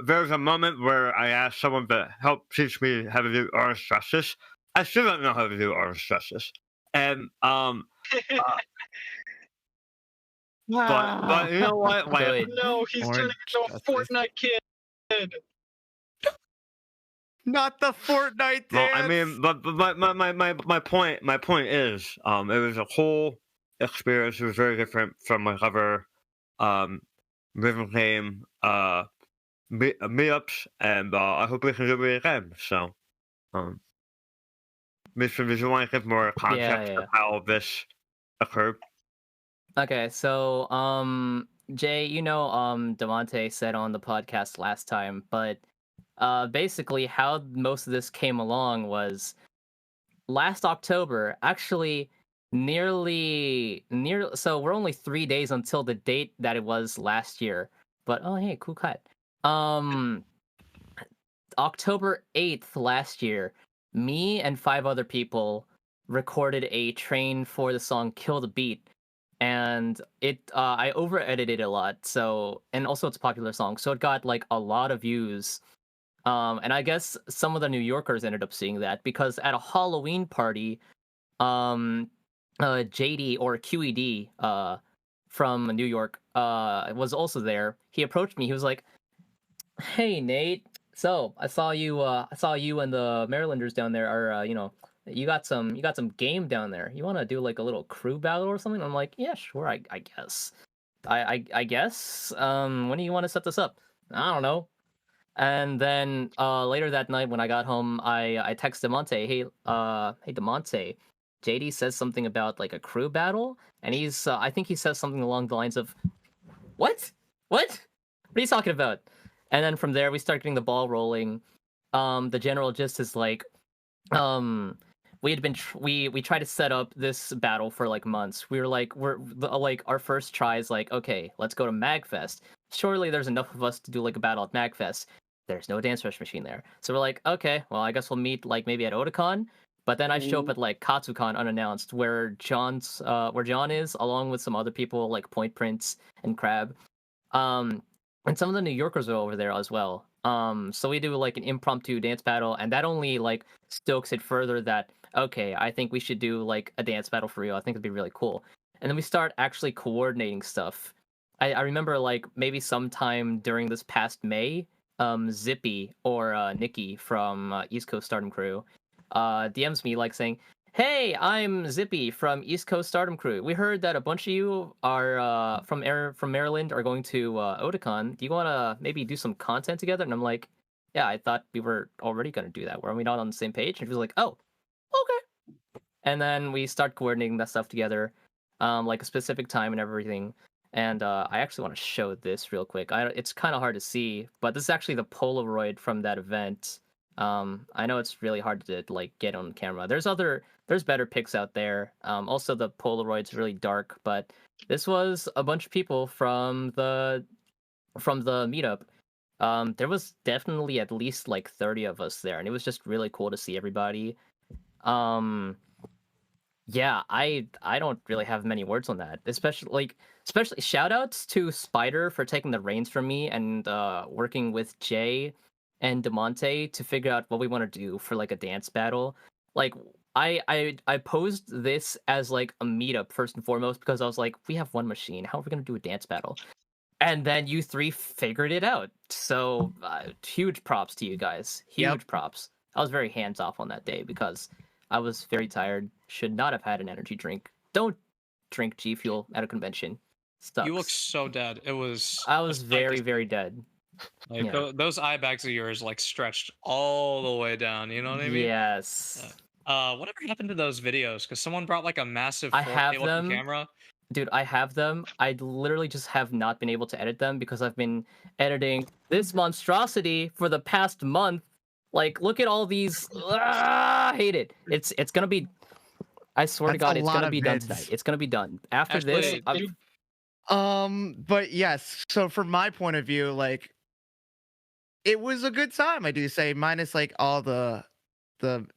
there was a moment where I asked someone to help teach me how to do orange justice. I still don't know how to do orange justice, and but you know what? Like, Good. No, he's Orange turning into a justice. Fortnite kid. Not the Fortnite dance. well, I mean, but my point is, it was a whole experience. It was very different from my other rhythm game meetups, and I hope we can do it again. So, Mr. Did you want to give more context yeah. of how this occurred? Okay, so Jay, Devontae said on the podcast last time, but basically how most of this came along was last October. Actually, So we're only 3 days until the date that it was last year. But oh hey, cool cut. October 8th last year, me and 5 other people recorded a train for the song Kill the Beat. And I over edited a lot, so, and also it's a popular song, so it got like a lot of views. And I guess some of the New Yorkers ended up seeing that because at a Halloween party, JD or QED from New York was also there. He approached me. He was like, "Hey Nate, so I saw you and the Marylanders down there are you got some game down there. You want to do like a little crew battle or something?" I'm like, "Yeah, sure. I guess. I guess. When do you want to set this up?" "I don't know." And then later that night when I got home, I texted Demonte, "Hey, hey Demonte, JD says something about like a crew battle, and he's I think he says something along the lines of, what? What are you talking about?" And then from there we start getting the ball rolling. The general gist is like, we had been we tried to set up this battle for like months. We were like, like our first try is like, okay, let's go to Magfest. Surely there's enough of us to do like a battle at Magfest. There's no Dance Rush machine there, so we're like, okay, well I guess we'll meet like maybe at Otakon. But then I show up at like Katsucon unannounced, where John is, along with some other people like Point Prince and Crab, and some of the New Yorkers are over there as well. So we do like an impromptu dance battle, and that only like stokes it further that, okay, I think we should do like a dance battle for real. I think it'd be really cool. And then we start actually coordinating stuff. I remember like maybe sometime during this past May, Zippy or Nikki from East Coast Stardom Crew DMs me like saying, "Hey, I'm Zippy from East Coast Stardom Crew. We heard that a bunch of you are from Maryland are going to Otakon. Do you want to maybe do some content together?" And I'm like, "Yeah, I thought we were already going to do that. Were we not on the same page?" And he was like, "Oh, okay." And then we start coordinating that stuff together, like a specific time and everything. And I actually want to show this real quick. It's kind of hard to see, but this is actually the Polaroid from that event. I know it's really hard to like get on camera. There's better pics out there. Also the Polaroid's really dark, but this was a bunch of people from the meetup. There was definitely at least like 30 of us there, and it was just really cool to see everybody. Yeah, I don't really have many words on that. Especially shout outs to Spider for taking the reins from me and working with Jay and Demonte to figure out what we want to do for like a dance battle. Like I posed this as like a meetup first and foremost because I was like, we have one machine. How are we gonna do a dance battle? And then you three figured it out. So huge props to you guys. Huge props. I was very hands off on that day because I was very tired. Should not have had an energy drink. Don't drink G Fuel at a convention. Sucks. You look so dead. I was very, very dead. Like those eye bags of yours like stretched all the way down. You know what I mean? Yes. Whatever happened to those videos? Because someone brought like a massive 4K I have them. camera. Dude, I have them. I literally just have not been able to edit them because I've been editing this monstrosity for the past month. Like, look at all these. I hate it. It's gonna be. I swear to God, it's gonna be done tonight. It's gonna be done after this. But yes. So from my point of view, like, it was a good time. I do say, minus like all the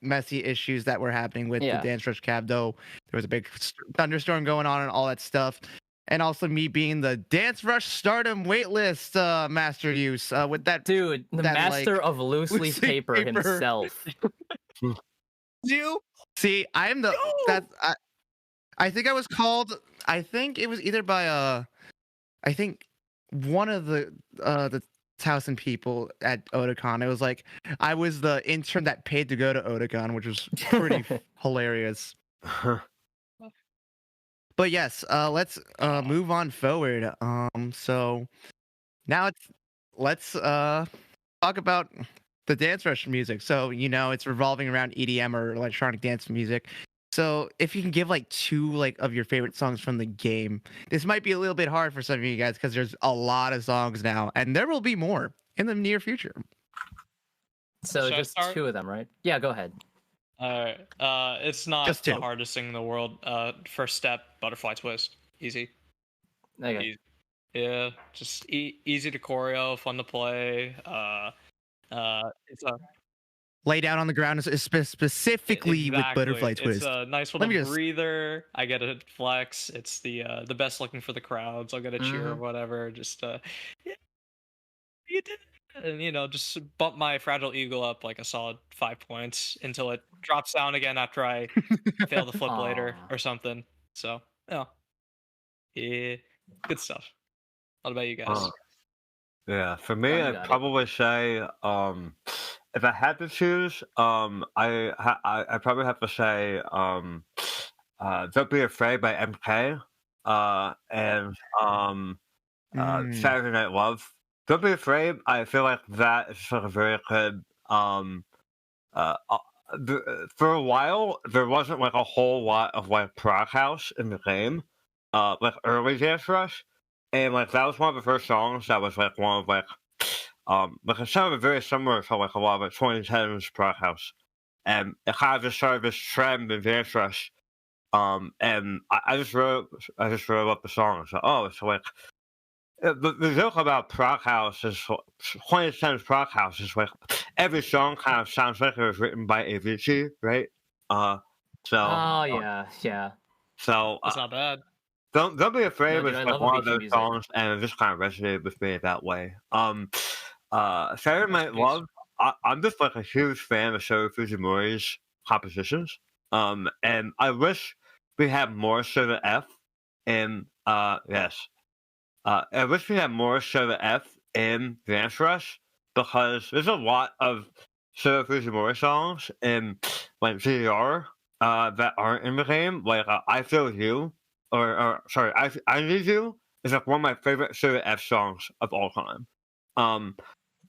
messy issues that were happening with the Dance Rush cab, though there was a big thunderstorm going on and all that stuff. And also me being the Dance Rush Stardom waitlist master use with that dude, the master of loose leaf paper himself. You see, I am the I think I was called. I think it was either by I think one of the Towson people at Otakon. It was like I was the intern that paid to go to Otakon, which was pretty hilarious. But yes, let's move on forward. So now let's talk about the Dance Rush music. So it's revolving around EDM or electronic dance music. So if you can give like two like of your favorite songs from the game, this might be a little bit hard for some of you guys because there's a lot of songs now, and there will be more in the near future. So just two of them, right? Yeah, go ahead. Alright. It's not Just the two. hardest thing in the world. First step, butterfly twist. Easy. Okay. Easy. Yeah, just easy to choreo, fun to play. It's a Lay down on the ground specifically with exactly. butterfly It's twist. a nice Let little me just- breather. I get to flex. It's the best looking for the crowds. I'll get a cheer or Mhm. whatever. Just yeah, you did it. And just bump my fragile eagle up like a solid 5 points until it drops down again after I fail the flip later Aw. or something. So yeah, good stuff. What about you guys? Yeah, for me, Oh, you I'd got it. probably say, if I had to choose, I probably have to say, "Don't Be Afraid" by MK, and Mm. Saturday Night Love. "Don't Be Afraid." I feel like that is sort of very good. Uh, uh, for a while, there wasn't like a whole lot of like prog house in the game, like early Dance Rush, and like that was one of the first songs that was like one of like it sounded very similar to like a lot of the 2010s prog house, and it kind of just started this trend in Dance Rush. And I just really love the song. So it's like the joke about prog house is 2010s prog house is like every song kind of sounds like it was written by Avicii, right? So Oh yeah, yeah. so It's not bad. don't be afraid No, was dude, I like love one of Avicii those music. songs, and it just kind of resonated with me that way. Saturday Night Peace. Love. I'm just like a huge fan of Shota Fujimori's compositions. And I wish we had more Shota F in yes. I wish we had more Shota F in Dance Rush because there's a lot of Shota Fujimori songs in like GR that aren't in the game. Like I Feel You, or sorry, I Need You is like one of my favorite Shota F songs of all time.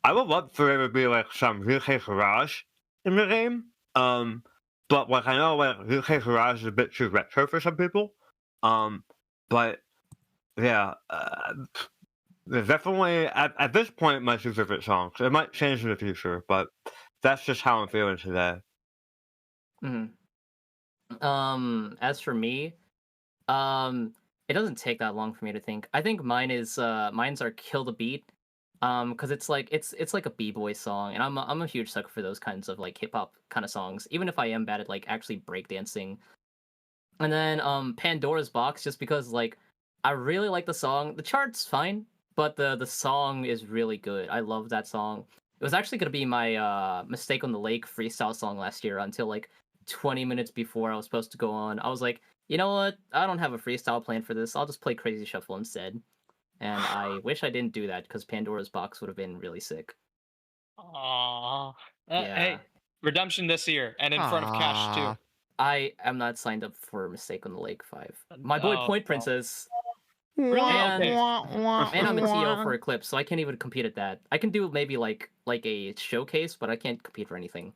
I would love for there to be like some UK Garage in the game. But like I know like UK Garage is a bit too retro for some people. But yeah, there's definitely at this point my two favorite songs. It might change in the future, but that's just how I'm feeling today. Mhm. As for me, it doesn't take that long for me to think. I think mine's are Kill the Beat. Because it's like it's like a b-boy song, and I'm a huge sucker for those kinds of like hip hop kind of songs, even if I am bad at like actually breakdancing. And then Pandora's Box, just because like I really like the song. The chart's fine, but the song is really good. I love that song. It was actually gonna be my Mistake on the Lake freestyle song last year until like 20 minutes before I was supposed to go on. I was like, you know what? I don't have a freestyle plan for this. I'll just play Crazy Shuffle instead. And I wish I didn't do that because Pandora's Box would have been really sick. Aww. Yeah. Hey, redemption this year and in front of cash too. Aw. I am not signed up for Mistake on the Lake 5. My boy Oh, Point well. Princess, Really? And- Okay. and I'm a TO for Eclipse, so I can't even compete at that. I can do maybe like a showcase, but I can't compete for anything.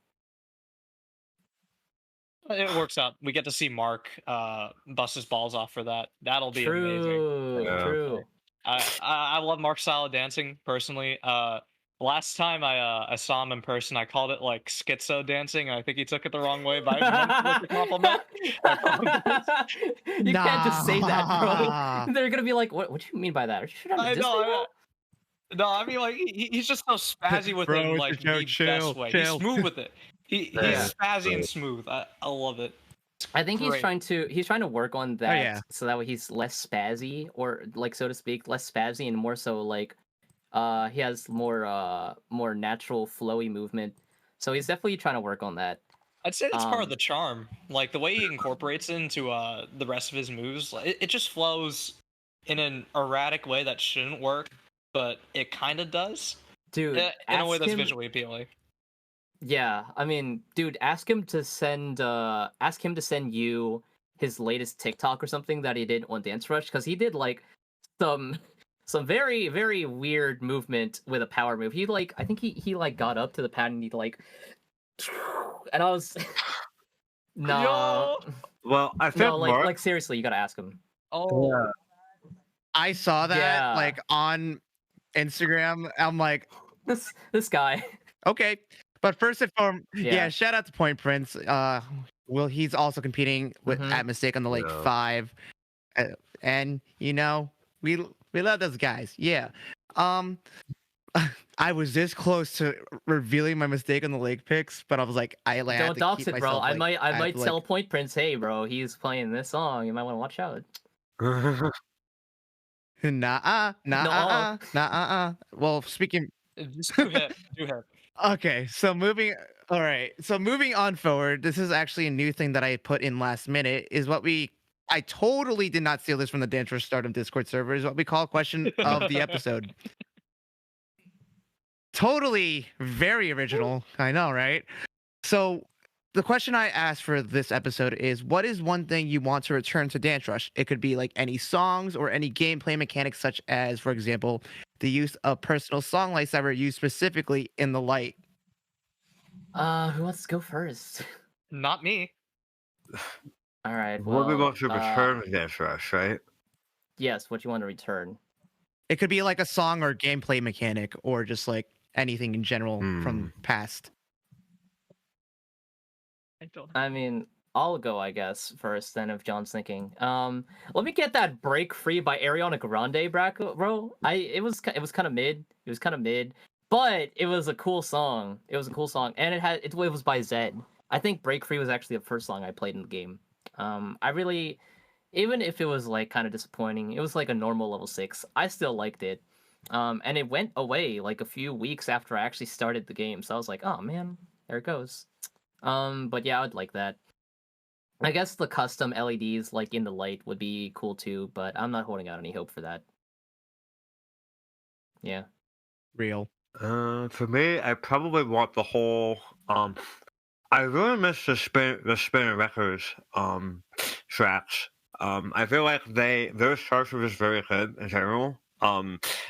It works out. We get to see Mark bust his balls off for that. That'll be amazing. True, Yeah. true. I love Mark's style of dancing personally. Last time I saw him in person, I called it like schizo dancing, and I think he took it the wrong way, but I meant it as a compliment. You can't just say that, Nah. bro. They're gonna be like, "What do you mean by that? Are you sure I'm I Disney know. now?" No, I mean like he's just so spazzy with Bro, it, in, it's a like joke. the Chill, best way. chill. He's smooth with it. He's Yeah. spazzy and smooth. I love it. I think Great. he's trying to work on that yeah. so that way he's less spazzy, or like so to speak, less spazzy and more so like he has more natural flowy movement. So he's definitely trying to work on that. I'd say that's part of Um, the charm. Like the way he incorporates it into the rest of his moves, it just flows in an erratic way that shouldn't work, but it kind of does. Dude, In a way ask that's him- visually appealing. Yeah, I mean, dude, ask him to send you his latest TikTok or something that he did on Dance Rush, because he did like some very very weird movement with a power move. He like I think he like got up to the pad and he like, and I was no Well, I think no Mark. like seriously, you gotta ask him. Oh, I saw that Yeah. like on Instagram. I'm like, This guy. okay. But first and foremost, yeah. Yeah. Shout out to Point Prince. Well, he's also competing with Mhm. at Mistake on the Lake Yeah. 5, and we love those guys. Yeah. Um, I was this close to revealing my Mistake on the Lake picks, but I was like, I had Don't to dox keep it, bro. myself, I like, might had to, tell like, Point Prince, hey, bro, he's playing this song. You might want to watch out. nah. Well, speaking. Just do hip. Do hip. Okay, so moving on forward, this is actually a new thing that I put in last minute. I totally did not steal this from the Dance Rush Stardom Discord server. Is what we call question of the episode. Totally very original. I know, right? So the question I asked for this episode is, what is one thing you want to return to Dance Rush? It could be like any songs or any gameplay mechanics, such as, for example, the use of personal song lights that were used specifically in the light. Who wants to go first? Not me. All right. What we well, want to return to Dance Rush, right? Yes, what you want to return? It could be like a song or gameplay mechanic, or just like anything in general from past. I don't. I mean, I'll go, I guess, first. Then, if John's thinking, let me get that "Break Free" by Ariana Grande, bro. It was kind of mid. It was kind of mid, but it was a cool song. It was a cool song, and it was by Zed. I think "Break Free" was actually the first song I played in the game. I really, even if it was like kind of disappointing, it was like a normal level 6. I still liked it. And it went away like a few weeks after I actually started the game, so I was like, oh man, there it goes. But yeah, I would like that. I guess the custom LEDs like in the light would be cool too, but I'm not holding out any hope for that. Yeah. Real. For me, I probably want the whole. I really miss the Spinning Records tracks. I feel like their structure was very good in general.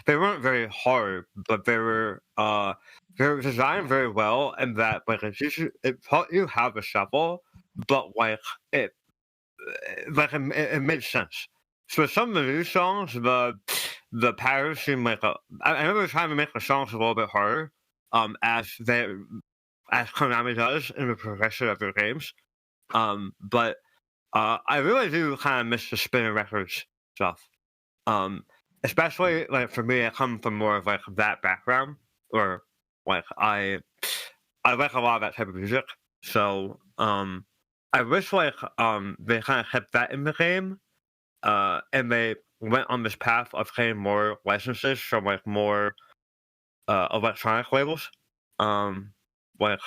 They weren't very hard, but they were designed very well, and that like it taught you how to shuffle, but like it made sense. So some of the new songs, the patterns seem like I remember trying to make the songs a little bit harder, as Konami does in the progression of their games. But I really do kind of miss the Spinning Records stuff. Especially like for me, I come from more of like that background, or like I like a lot of that type of music. So I wish like they kind of kept that in the game, and they went on this path of getting more licenses from like more electronic labels. But I'm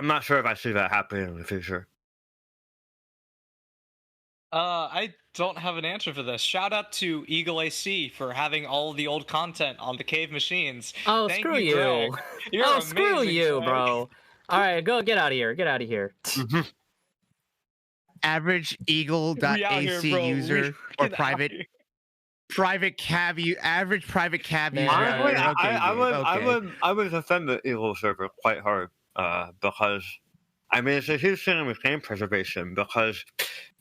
not sure if I see that happening in the future. I don't have an answer for this. Shout out to Eagle AC for having all the old content on the cave machines. Oh, Thank screw you, you. Greg. You're Oh, screw amazing, you, Greg. bro. All right, get out of here. Get out of here. Average We out here, Eagle.ac bro. user or Get out here. average private cab Man, user. Honestly, Okay. I would defend the Eagle server quite hard, because I mean it's a huge thing with game preservation, because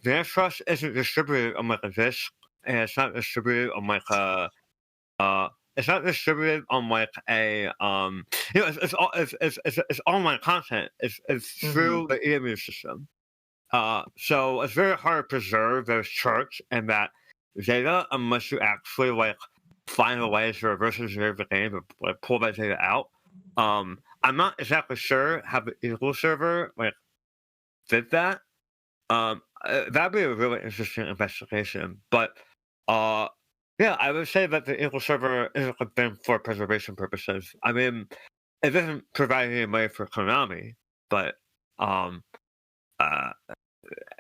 Dance Rush isn't distributed on like a disc, and it's not distributed on like it's not distributed on like a it's online content. It's through the EMU system. So it's very hard to preserve those charts and that data unless you actually like find a way to reverse engineer the game and like pull that data out. I'm not exactly sure how the Eagle server like did that. That'd be a really interesting investigation. But yeah, I would say that the Eagle server isn't a thing for preservation purposes. I mean, it doesn't provide any money for Konami, but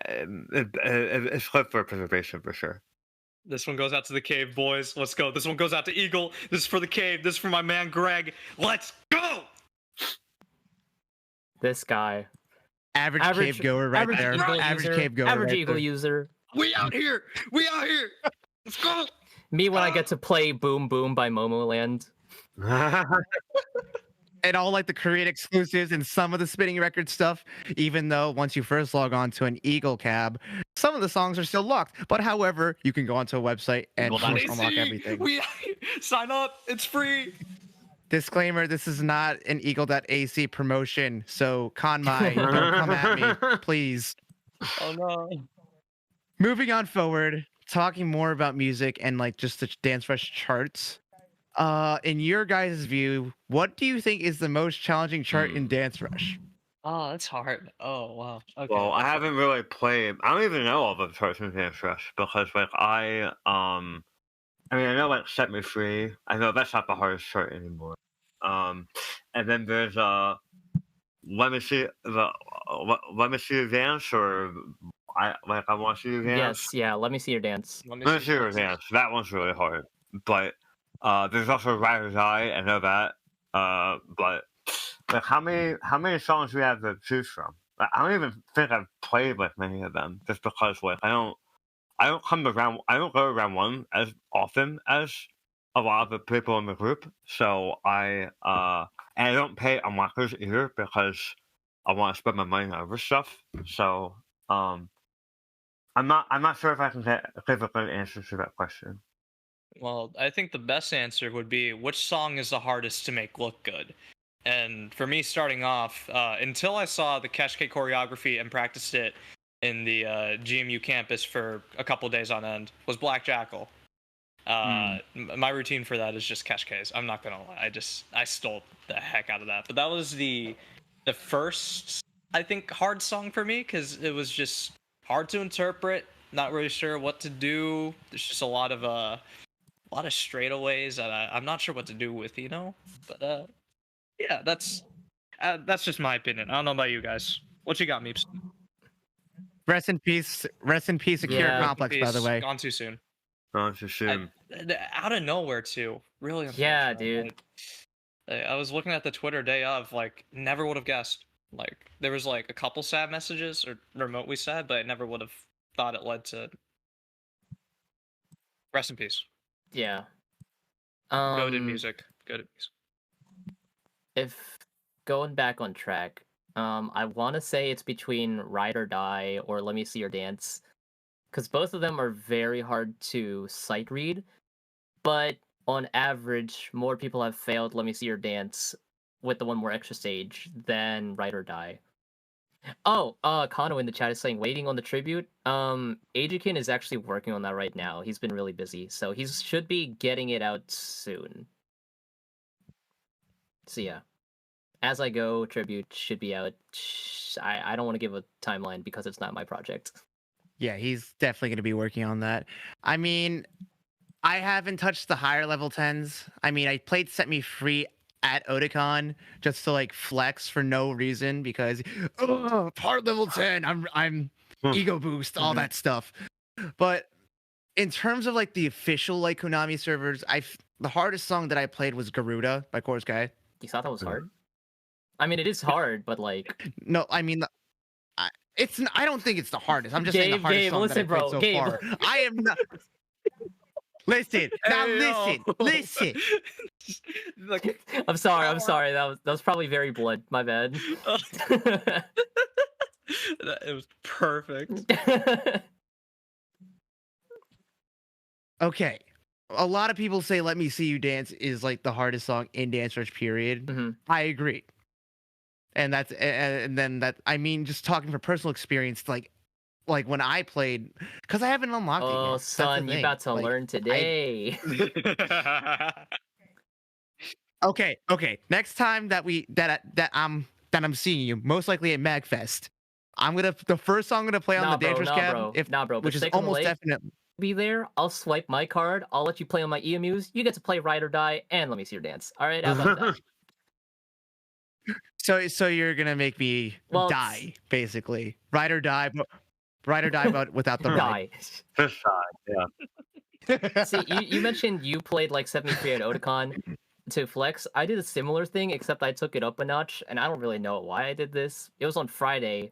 it's good for preservation for sure. This one goes out to the cave, boys. Let's go. This one goes out to Eagle. This is for the cave. This is for my man Greg. Let's go! This guy. Average cave goer right average there. Eagle Average user, cave goer Average right Eagle there. user. We out here! We out here! Let's go! Me when I get to play Boom Boom by Momoland. And all like the Korean exclusives and some of the Spinning Record stuff, even though once you first log on to an Eagle cab, some of the songs are still locked. But however, you can go onto a website and Eagle.ac. unlock everything. We sign up. It's free. Disclaimer: this is not an Eagle.ac promotion, so Kanmai, don't come at me, please. Oh no. Moving on forward, talking more about music and like just the Dance Rush charts. In your guys' view, what do you think is the most challenging chart in Dance Rush? Oh, that's hard. Oh wow. Okay. Well, I haven't really played. I don't even know all the charts in Dance Rush because, like, I mean, I know like Set Me Free. I know that's not the hardest chart anymore. And then there's Let Me See Let Me See You Dance, or I Want to See You Dance. Yes, yeah. Let me see your dance. Let me Let Me see See You Dance. That one's really hard. But there's also Ride or Die. I know that. But like, how many songs do we have to choose from? Like, I don't even think I've played like many of them, just because like I don't go around one as often as a lot of the people in the group. So and I don't pay unlockers either because I want to spend my money on other stuff. So I'm not sure if I can give a good answer to that question. Well, I think the best answer would be which song is the hardest to make look good. And for me, starting off, until I saw the Cash K choreography and practiced it in the GMU campus for a couple days on end, was Black Jackal. My routine for that is just Cash K's. I'm not gonna lie, I stole the heck out of that. But that was the first, I think, hard song for me because it was just hard to interpret. Not really sure what to do. There's just a lot of straightaways that I'm not sure what to do with, you know. But yeah, that's just my opinion. I don't know about you guys. What you got, Meeps? Rest in peace, Akira Yeah. Complex, by the way. Gone too soon. Not too soon. Out of nowhere too. Really. Yeah, unfortunate. dude. I was looking at the Twitter day of, like, never would have guessed. Like, there was like a couple sad messages, or remotely sad, but I never would have thought it led to. Rest in peace. Yeah. Go to music. Go to music. If going back on track, I want to say it's between Ride or Die or Let Me See Your Dance, because both of them are very hard to sight read, but on average, more people have failed Let Me See Your Dance with the one more extra stage than Ride or Die. Oh, Kano in the chat is saying waiting on the tribute. Ajikin is actually working on that right now. He's been really busy, so he should be getting it out soon. So yeah, as I go, tribute should be out. I don't want to give a timeline because it's not my project. Yeah, he's definitely going to be working on that. I mean, I haven't touched the higher level 10s. I mean, I played Set Me Free at Otakon just to like flex for no reason because part level 10, I'm ego boost, all that stuff. But in terms of like the official like Konami servers, the hardest song that I played was Garuda by Chorus Guy. You thought that was hard? I mean, it is hard, but like. No, I mean, I don't think it's the hardest. I'm just saying the hardest song that I played so far. I am not. Listen, now listen. Like, I'm sorry. That was probably very blunt. My bad. It was perfect. Okay. A lot of people say Let Me See You Dance is like the hardest song in Dance Rush, period. Mm-hmm. I agree. And I mean, just talking from personal experience, like when I played, because I haven't unlocked it yet. Oh, son, you about to learn today. Okay. Next time that I'm seeing you, most likely at MagFest, the first song I'm gonna play on the Dance Rush cab, which is almost definitely be there. I'll swipe my card. I'll let you play on my EMUs. You get to play Ride or Die, and Let Me See Your Dance. All right, how about that? So you're gonna make me die, basically. Ride or die, but without the ride. This side, yeah. See, you mentioned you played like 73 at Otakon to flex. I did a similar thing, except I took it up a notch, and I don't really know why I did this. It was on Friday.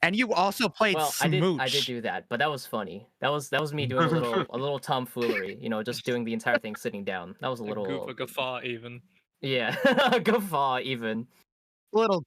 And you also played Smooch. I did do that, but that was funny. That was me doing a little tomfoolery, just doing the entire thing sitting down. That was a little a guffaw even. Yeah, guffaw even. Little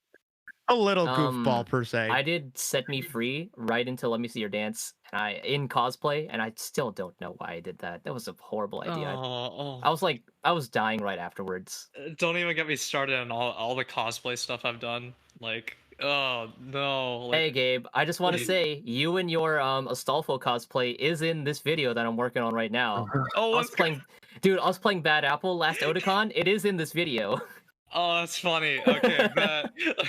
A little goofball per se. I did Set Me Free right into Let Me See Your Dance, and I in cosplay, and I still don't know why I did that. That was a horrible idea. I was dying right afterwards. Don't even get me started on all the cosplay stuff I've done. Like, oh no. Like, Hey Gabe, I just want to Wait. say you and your Astolfo cosplay is in this video that I'm working on right now. oh, I was playing Bad Apple last Otakon. It is in this video. oh, that's funny. Okay,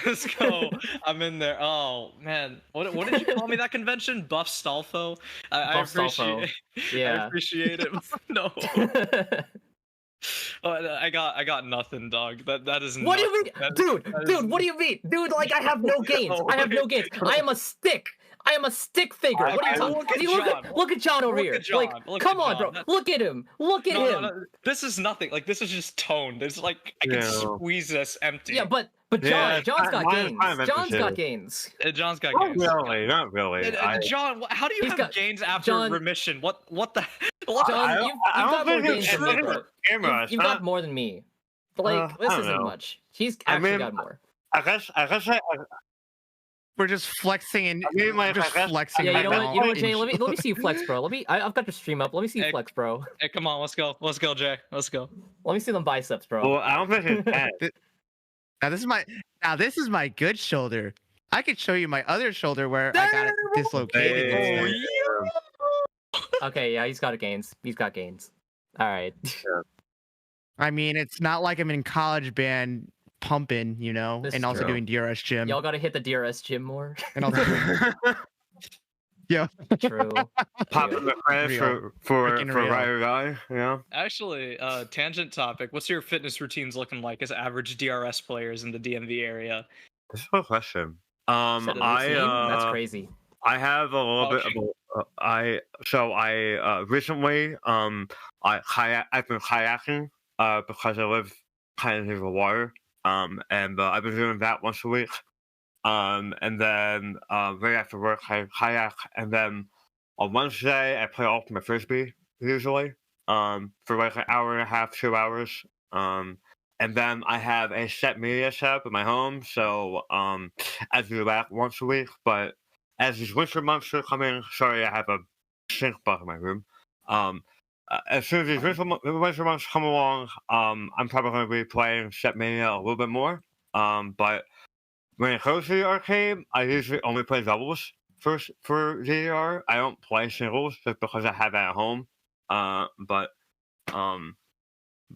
let's go. I'm in there. Oh man, what did you call me that convention? Buff Stolfo. I Buff Stolfo. appreciate. I Yeah. appreciate it. No. Oh, I got nothing, dog. That is. What do you mean, that- dude? that is- Dude, what do you mean, dude? Like I have no gains. I have no gains. I am a stick. I am a stick figure. What are you talking? Look at See, John. look at John over Look here. at John. Like, Look come at on, John. bro. Look at him. Look at him. No. This is nothing. Like this is just tone. There's like I can Yeah. squeeze this empty. Yeah, but Yeah, John's got mine- gains. mine meant John's to got too. gains. John's got Not gains. really, not really. John, how do you He's have got- gains after John- remission? What the? What? John, I don't- you've I don't got more think it's gains than me, true. bro. Camera, You've got more than me. Like this I don't isn't know. much. He's I actually mean, got more. I guess We're just flexing and I mean, like, just I guess- flexing. Yeah, right you know now. what? You know what, Jay? Let me see you flex, bro. I've got your stream up. Let me see you Hey. flex, bro. Hey, come on, let's go, Jay. Let's go. Let me see them biceps, bro. well, I don't think it's that. Now this is my good shoulder. I could show you my other shoulder where I got it dislocated. Hey. and stuff. Okay, yeah, he's got gains. He's got gains. All right. I mean, it's not like I'm in college band pumping, you know, This and is also true. doing DRS gym Y'all gotta hit the DRS gym more. and also True. Popping the credits Real. for Freaking real. Ride or Die, you know? Actually, tangent topic. What's your fitness routines looking like as average DRS players in the DMV area? That's a good question. Set a routine? That's crazy. I have a little bit of recently I've been kayaking because I live kind of near the water and I've been doing that once a week and then right after work I kayak and then on Wednesday I play ultimate frisbee usually for like an hour and a half 2 hours and then I have a set media setup in my home so I do that once a week but as these winter months are coming, sorry, I have a sink bug in my room. As soon as these winter months come along, I'm probably going to be playing Set Mania a little bit more. But when it comes to the arcade, I usually only play doubles for DDR. I don't play singles just because I have that at home. But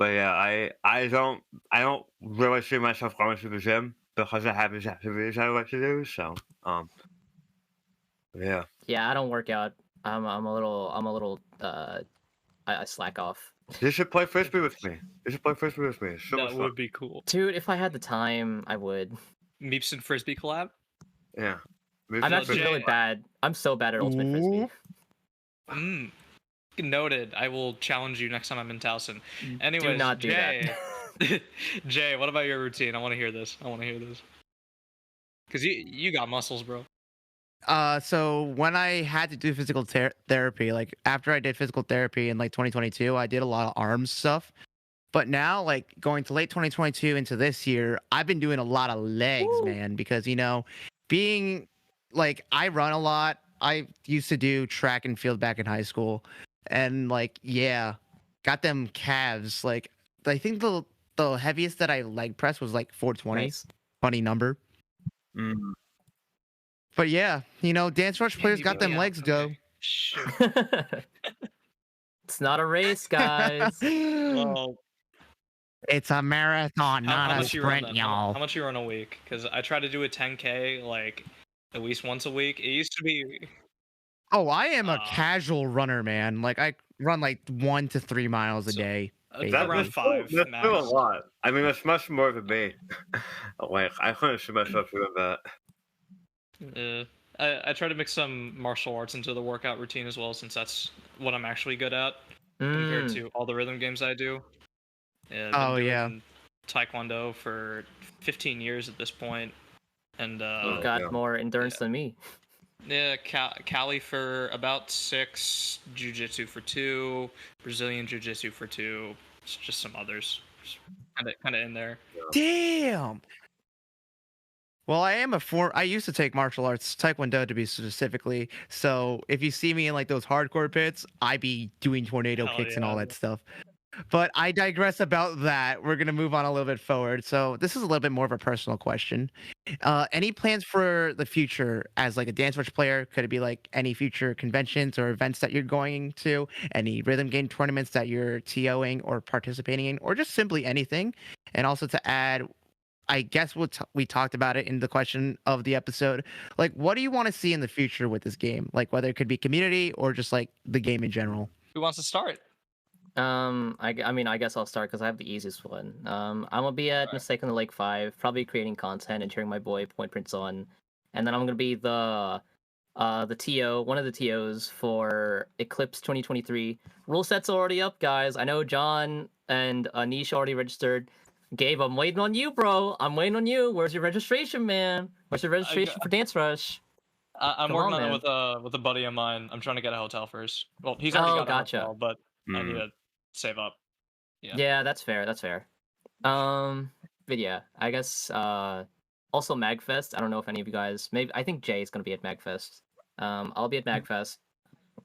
yeah, I don't really see myself going to the gym because I have these activities I like to do. So yeah. Yeah, I don't work out. I'm a little I slack off. You should play frisbee with me. It's so much That fun. would be cool. Dude, if I had the time, I would. Meeps and Frisbee collab? Yeah. I'm actually Jay- really bad. I'm so bad at Ultimate Frisbee. Mm. Noted. I will challenge you next time I'm in Towson. Anyways, Do not do Jay, that. Jay, what about your routine? I want to hear this. Cause you got muscles, bro. So when I had to do physical therapy, like after I did physical therapy in like 2022, I did a lot of arms stuff. But now, like going to late 2022 into this year, I've been doing a lot of legs, man, because you know, being like I run a lot. I used to do track and field back in high school, and like yeah, got them calves. Like I think the heaviest that I leg pressed was like 420. Nice. Funny number. Mm. But yeah, you know, Dance Rush players got them Yeah, legs, okay. though. Shoot. It's not a race, guys. Well, It's a marathon, not a much you run sprint, then? How y'all. much you run a week? Because I try to do a 10K like at least once a week. It used to be. Oh, I am a Uh, casual runner, man. Like I run like 1 to 3 miles a So- day. That's That around was- 5 That's max. still a lot. I mean, that's much more than me. Like, I couldn't see myself doing that. I try to mix some martial arts into the workout routine as well, since that's what I'm actually good at compared Mm. to all the rhythm games I do. Yeah, Oh, yeah. Taekwondo for 15 years at this point, and You've got yeah. more endurance than me. yeah, Cali for about 6, Jiu-Jitsu for 2, Brazilian Jiu-Jitsu for 2, just some others, kind of in there. Damn. Well, I used to take martial arts, Taekwondo to be specifically. So if you see me in like those hardcore pits, I be doing tornado Hell kicks and all yeah. that stuff. But I digress about that. We're gonna move on a little bit forward. So this is a little bit more of a personal question. Any plans for the future as like a Dance Rush player? Could it be like any future conventions or events that you're going to? Any rhythm game tournaments that you're TOing or participating in, or just simply anything? And also to add, I guess we talked about it in the question of the episode. Like, what do you want to see in the future with this game? Like, whether it could be community or just like the game in general. Who wants to start? I mean, I guess I'll start because I have the easiest one. I'm gonna be at Alright. Mistake on the Lake 5, probably creating content and cheering my boy Point Prince on, and then I'm gonna be the TO, one of the TOs for Eclipse 2023. Rule set's already up, guys. I know John and Anish already registered. Gabe, I'm waiting on you, bro. I'm waiting on you. Where's your registration, man? Where's your registration for Dance Rush? I'm Come working on, on man. it with a buddy of mine. I'm trying to get a hotel first. Well, he's already got Gotcha. a hotel, but I need Mm. to save up. Yeah. Yeah, that's fair. That's fair. But yeah, I guess also Magfest. I don't know if any of you guys. Maybe I think Jay is gonna be at Magfest. I'll be at Magfest.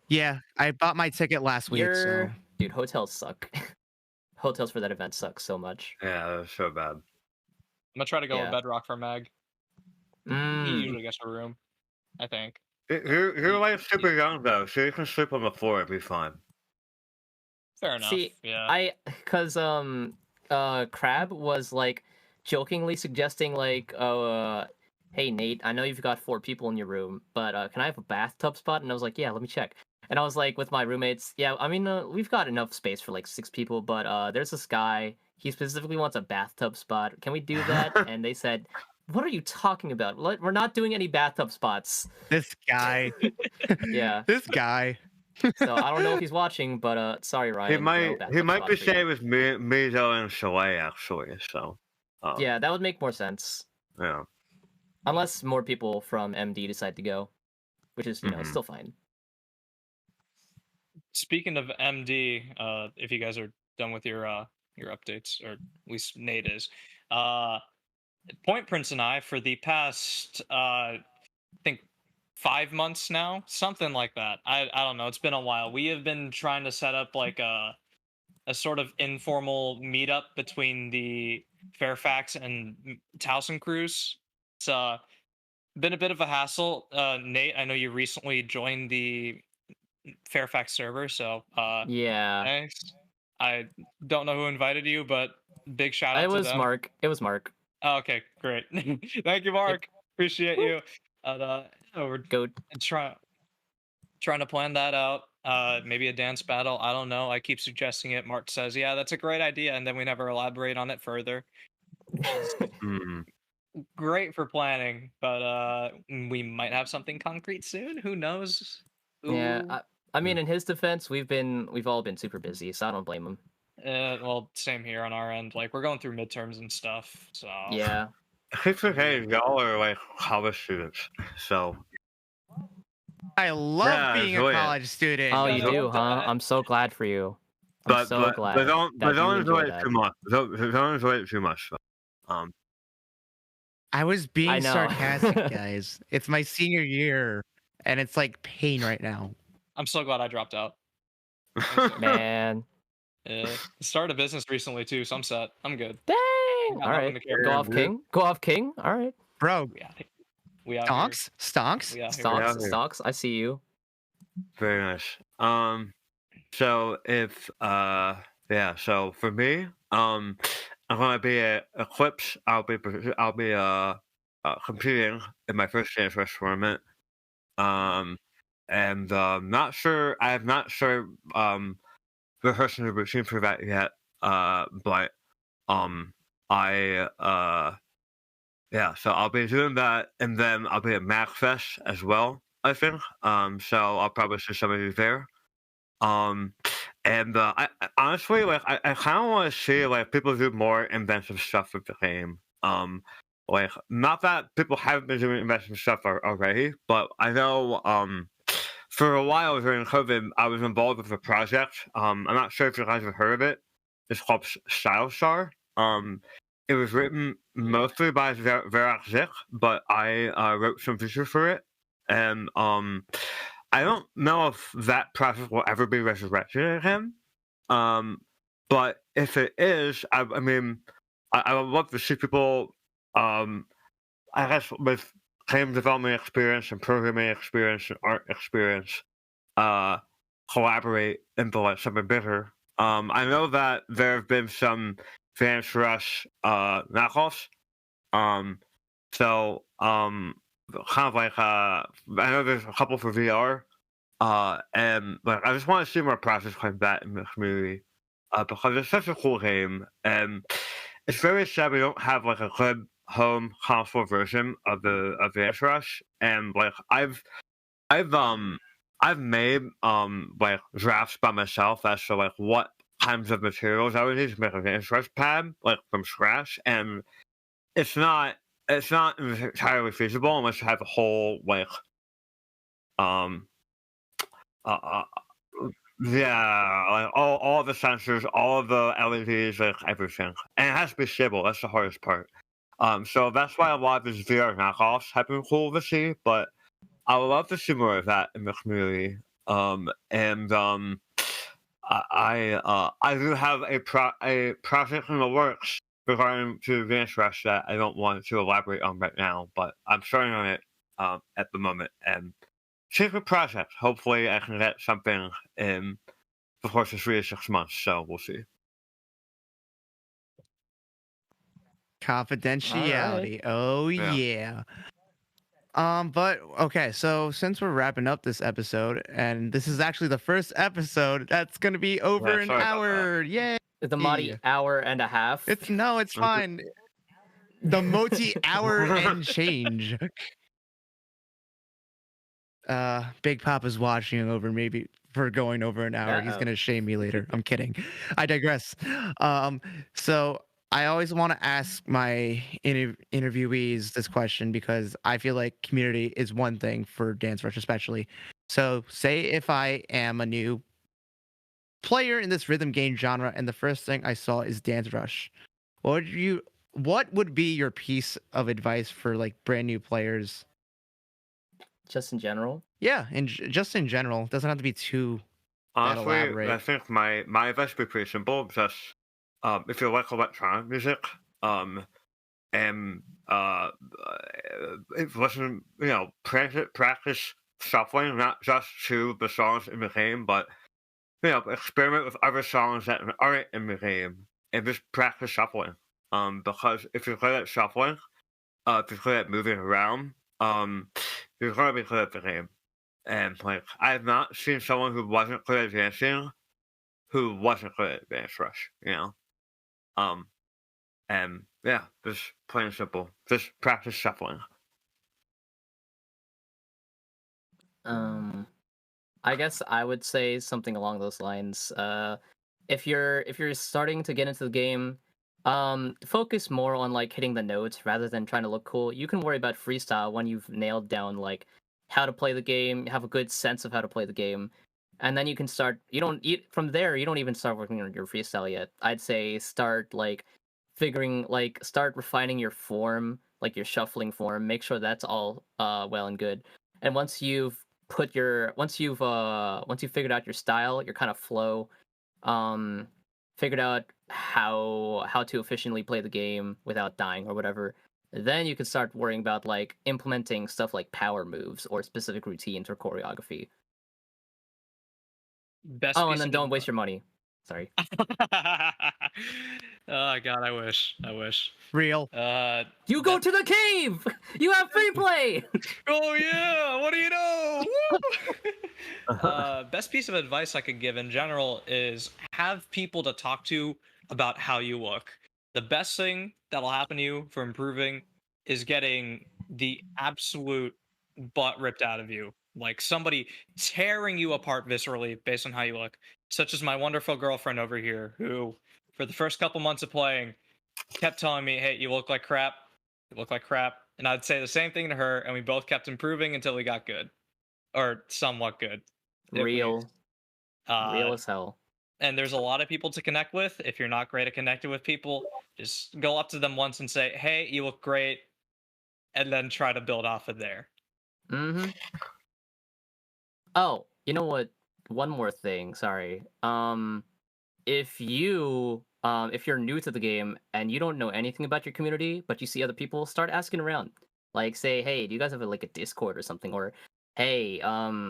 Yeah, I bought my ticket last week. So Dude, hotels suck. Hotels for that event suck so much. Yeah, that was so bad. I'm gonna try to go Yeah. with Bedrock for Mag. He Mm, usually gets a room, I think. You're like super young though, so you can sleep on the floor and be fine. Fair enough. See, yeah. cause Crab was like jokingly suggesting like, hey Nate, I know you've got 4 people in your room, but can I have a bathtub spot? And I was like, yeah, let me check. And I was like with my roommates, yeah, I mean we've got enough space for like 6 people, but there's this guy, he specifically wants a bathtub spot. Can we do that? And they said, what are you talking about? We're not doing any bathtub spots. this guy, Yeah. this guy. So I don't know if he's watching, but sorry, Ryan. He no might bathtub be spot for you. staying with Mizo and Soleil actually, so Yeah, that would make more sense. yeah. Unless more people from MD decide to go, which is, Mhm. still fine. Speaking of MD, if you guys are done with your updates, or at least Nate is, Point Prince and I, for the past I think 5 months now, something like that. I don't know. It's been a while. We have been trying to set up like a sort of informal meetup between the Fairfax and Towson crews. It's been a bit of a hassle. Nate, I know you recently joined the Fairfax server, so Yeah, thanks. I don't know who invited you, but big shout out it to was them. Mark. It was Mark. Oh, okay, great. Thank you, Mark. Appreciate you. And we're Go. trying to plan that out. Maybe a dance battle. I don't know. I keep suggesting it. Mark says, "Yeah, that's a great idea," and then we never elaborate on it further. Mm. Great for planning, but we might have something concrete soon. Who knows? Yeah, Ooh. I mean, in his defense, we've all been super busy, so I don't blame him. Well, same here on our end. Like, we're going through midterms and stuff, so Yeah, It's okay, y'all are like college students, so I love Yeah, being a enjoy it. college student. Oh, Yeah, you don't do, huh? that. I'm so glad for you. I'm but so glad. but don't that you enjoy it that. too much. Don't enjoy it too much. Though. I was I being know. sarcastic, guys. It's my senior year, and it's like pain right now. I'm so glad I dropped out. Man, Yeah, started a business recently too, so I'm set. I'm good. dang! Got All nothing right, to care go about. off King. Go off King. All right, Bro, We out stonks? Stonks? here. We out here. Stonks. here. Stonks. I see you. Very nice. So if yeah, so for me, I'm gonna be at Eclipse. I'll be competing in my first Dance Rush tournament. And not sure. I have not sure rehearsing the routine for that yet. But yeah. So I'll be doing that, and then I'll be at MacFest as well, I think. So I'll probably see some of you there. And I honestly, like, I kind of want to see like people do more inventive stuff with the game. Like, not that people haven't been doing inventive stuff already, but I know for a while during COVID, I was involved with a project. I'm not sure if you guys have heard of it. It's called Style Star. It it was written mostly by Verak Zik, but I wrote some features for it, and I don't know if that process will ever be resurrected again. But if it is, I mean, I would love to see people, I guess, with game development experience and programming experience and art experience, collaborate into like something bigger. I know that there have been some Dance Rush knockoffs. So kind of like I know there's a couple for VR. And like I just want to see more process like that in the community. Because it's such a cool game, and it's very sad we don't have like a good home console version of the Dance Rush. And like I've made like drafts by myself as to like what kinds of materials I would need to make a Dance Rush pad like from scratch, and it's not entirely feasible unless you have a whole like um uh, yeah, like all the sensors, all of the LEDs, like everything, and it has to be stable. That's the hardest part. So that's why a lot of these VR knockoffs have been cool to see, but I would love to see more of that in the community. And I do have a project in the works regarding to Dance Rush that I don't want to elaborate on right now, but I'm starting on it at the moment, and secret project. Hopefully, I can get something in the course of 3 to 6 months. So we'll see. Confidentiality. Oh Yeah. yeah. But okay, so since we're wrapping up this episode, and this is actually the first episode that's gonna be over an sorry about hour. Yay! The Moti hour and a half. It's fine. The Moti hour and change. Big Papa's watching over maybe for going over an hour. He's Uh-oh. gonna shame me later. I'm kidding. I digress. So I always want to ask my interviewees this question because I feel like community is one thing for Dance Rush especially. So say if I am a new player in this rhythm game genre and the first thing I saw is Dance Rush, what would be your piece of advice for like brand new players? Just in general. Yeah, and just in general, it doesn't have to be too. Honestly, elaborate. I think my advice would be pretty simple. Just if you like electronic music, and it wasn't practice shuffling, not just to the songs in the game, but experiment with other songs that aren't in the game, and just practice shuffling. Because if you're good at shuffling, if you're good at moving around, you're gonna be good at the game. And like I have not seen someone who wasn't good at dancing who wasn't good at Dance Rush, and yeah, just plain and simple. Just practice shuffling. I guess I would say something along those lines. If you're starting to get into the game, focus more on like hitting the notes rather than trying to look cool. You can worry about freestyle when you've nailed down like how to play the game, have a good sense of how to play the game, and then you can start. From there. You don't even start working on your freestyle yet. I'd say start start refining your form, like your shuffling form. Make sure that's all well and good. And once you've figured out your style, your kind of flow, figured out how to efficiently play the game without dying or whatever, then you can start worrying about like implementing stuff like power moves or specific routines or choreography. Best And piece then of don't waste your money. Sorry. Oh god, I wish. Real. You go to the cave. You have free play. Oh yeah, what do you know? Woo! Best piece of advice I could give in general is have people to talk to about how you look. The best thing that'll happen to you for improving is getting the absolute butt ripped out of you. Like somebody tearing you apart viscerally based on how you look. Such as my wonderful girlfriend over here, who, for the first couple months of playing, kept telling me, hey, you look like crap. You look like crap. And I'd say the same thing to her, and we both kept improving until we got good. Or somewhat good. Real. Uh, Real as hell. and there's a lot of people to connect with. If you're not great at connecting with people, just go up to them once and say, "Hey, you look great," and then try to build off of there. Mm-hmm. Oh, you know what? One more thing. Sorry. If you're new to the game and you don't know anything about your community, but you see other people, start asking around. Like, say, hey, do you guys have like a Discord or something? Or, hey,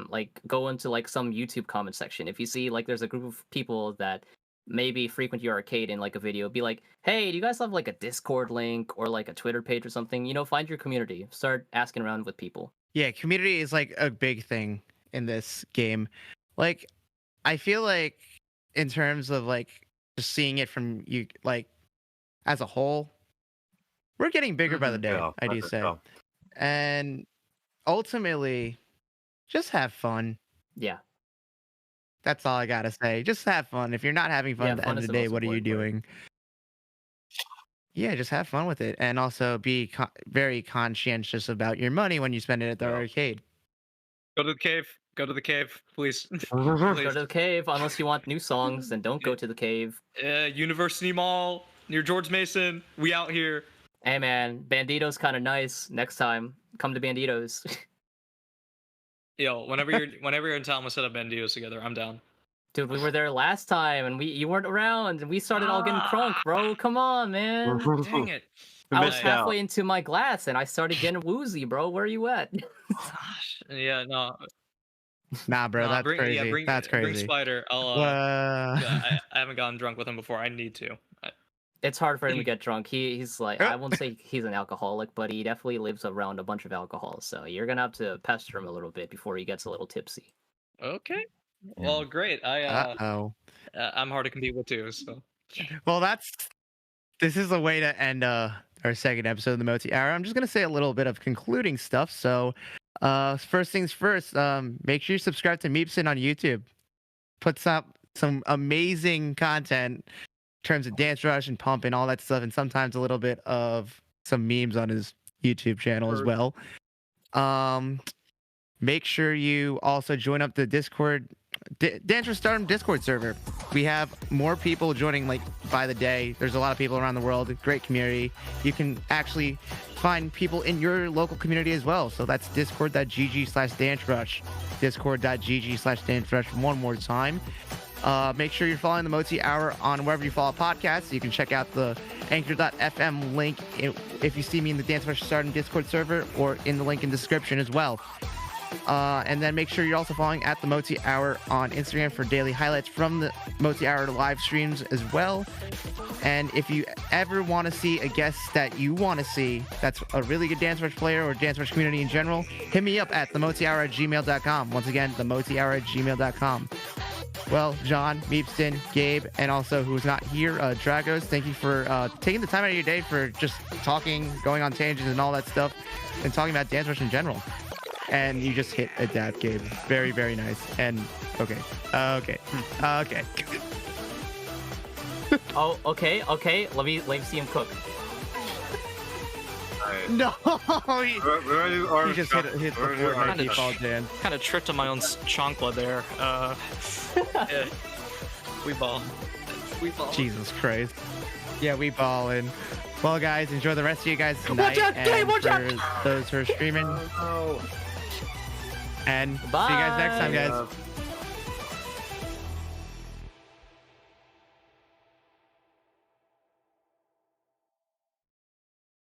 like go into like some YouTube comment section. If you see like there's a group of people that maybe frequent your arcade in like a video, be like, hey, do you guys have like a Discord link or like a Twitter page or something? You know, find your community. Start asking around with people. Yeah, community is like a big thing in this game. Like, I feel like in terms of like just seeing it from you, like as a whole, we're getting bigger by the day. Yeah, I do think say, so. and ultimately, just have fun. Yeah. That's all I gotta say. Just have fun. If you're not having fun Yeah, at the fun end of is the the day, most what are you important part. doing? Yeah, just have fun with it, and also be very conscientious about your money when you spend it at the Yeah. arcade. Go to the cave. Go to the cave, please. Go Please. to the cave unless you want new songs, then don't go to the cave. University Mall near George Mason. We out here. Hey man, Bandito's kind of nice. Next time, come to Bandito's. Yo, whenever you're in town, we'll set up banditos together. I'm down. Dude, we were there last time and you weren't around and we started all getting crunk, bro. Come on, man. Dang it. I was Missed out. halfway into my glass and I started getting woozy, bro. Where are you at? Gosh. Yeah, no. Nah, bro, that's bring, crazy. Yeah, bring, That's Bring crazy. Spider. I'll. Wha- I haven't gotten drunk with him before. I need to. It's hard for him to get drunk. He's like, I won't say he's an alcoholic, but he definitely lives around a bunch of alcohol. So you're gonna have to pester him a little bit before he gets a little tipsy. Okay. Well, great. Uh-oh. I'm hard to compete with too. So. Well, this is a way to end our second episode of the Moti Hour. I'm just gonna say a little bit of concluding stuff. So, first things first, make sure you subscribe to Meepson on YouTube. Puts up some amazing content in terms of Dance Rush and Pump and all that stuff, and sometimes a little bit of some memes on his YouTube channel as well. Make sure you also join up the Discord, Dance Rush Stardom Discord server. We have more people joining like by the day. There's a lot of people around the world. Great community. You can actually find people in your local community as well. So that's discord.gg/dancerush. Discord.gg/dancerush one more time. Make sure you're following the Moti Hour on wherever you follow podcasts. You can check out the anchor.fm link if you see me in the Dance Rush Stardom Discord server or in the link in the description as well. And then make sure you're also following at the Moti Hour on Instagram for daily highlights from the Moti Hour live streams as well. And if you ever want to see a guest that you want to see that's a really good Dance Rush player or Dance Rush community in general, hit me up at themotihour@gmail.com. Once again, themotihour@gmail.com. Well, John, Meepston, Gabe, and also who's not here, Dragos, thank you for taking the time out of your day for just talking, going on tangents and all that stuff, and talking about Dance Rush in general. And you just hit a dab, Gabe. Very, very nice. And okay. Oh, okay. Let me see him cook. No, you just hit the Fortnite Kinda default, Dan. Kind of tripped on my own chancla there. Yeah. We ball. Jesus Christ. Yeah, we ballin'. Well, guys, enjoy the rest of you guys tonight. Watch out, Gabe, watch out! For those who are streaming. And see you guys next time, guys.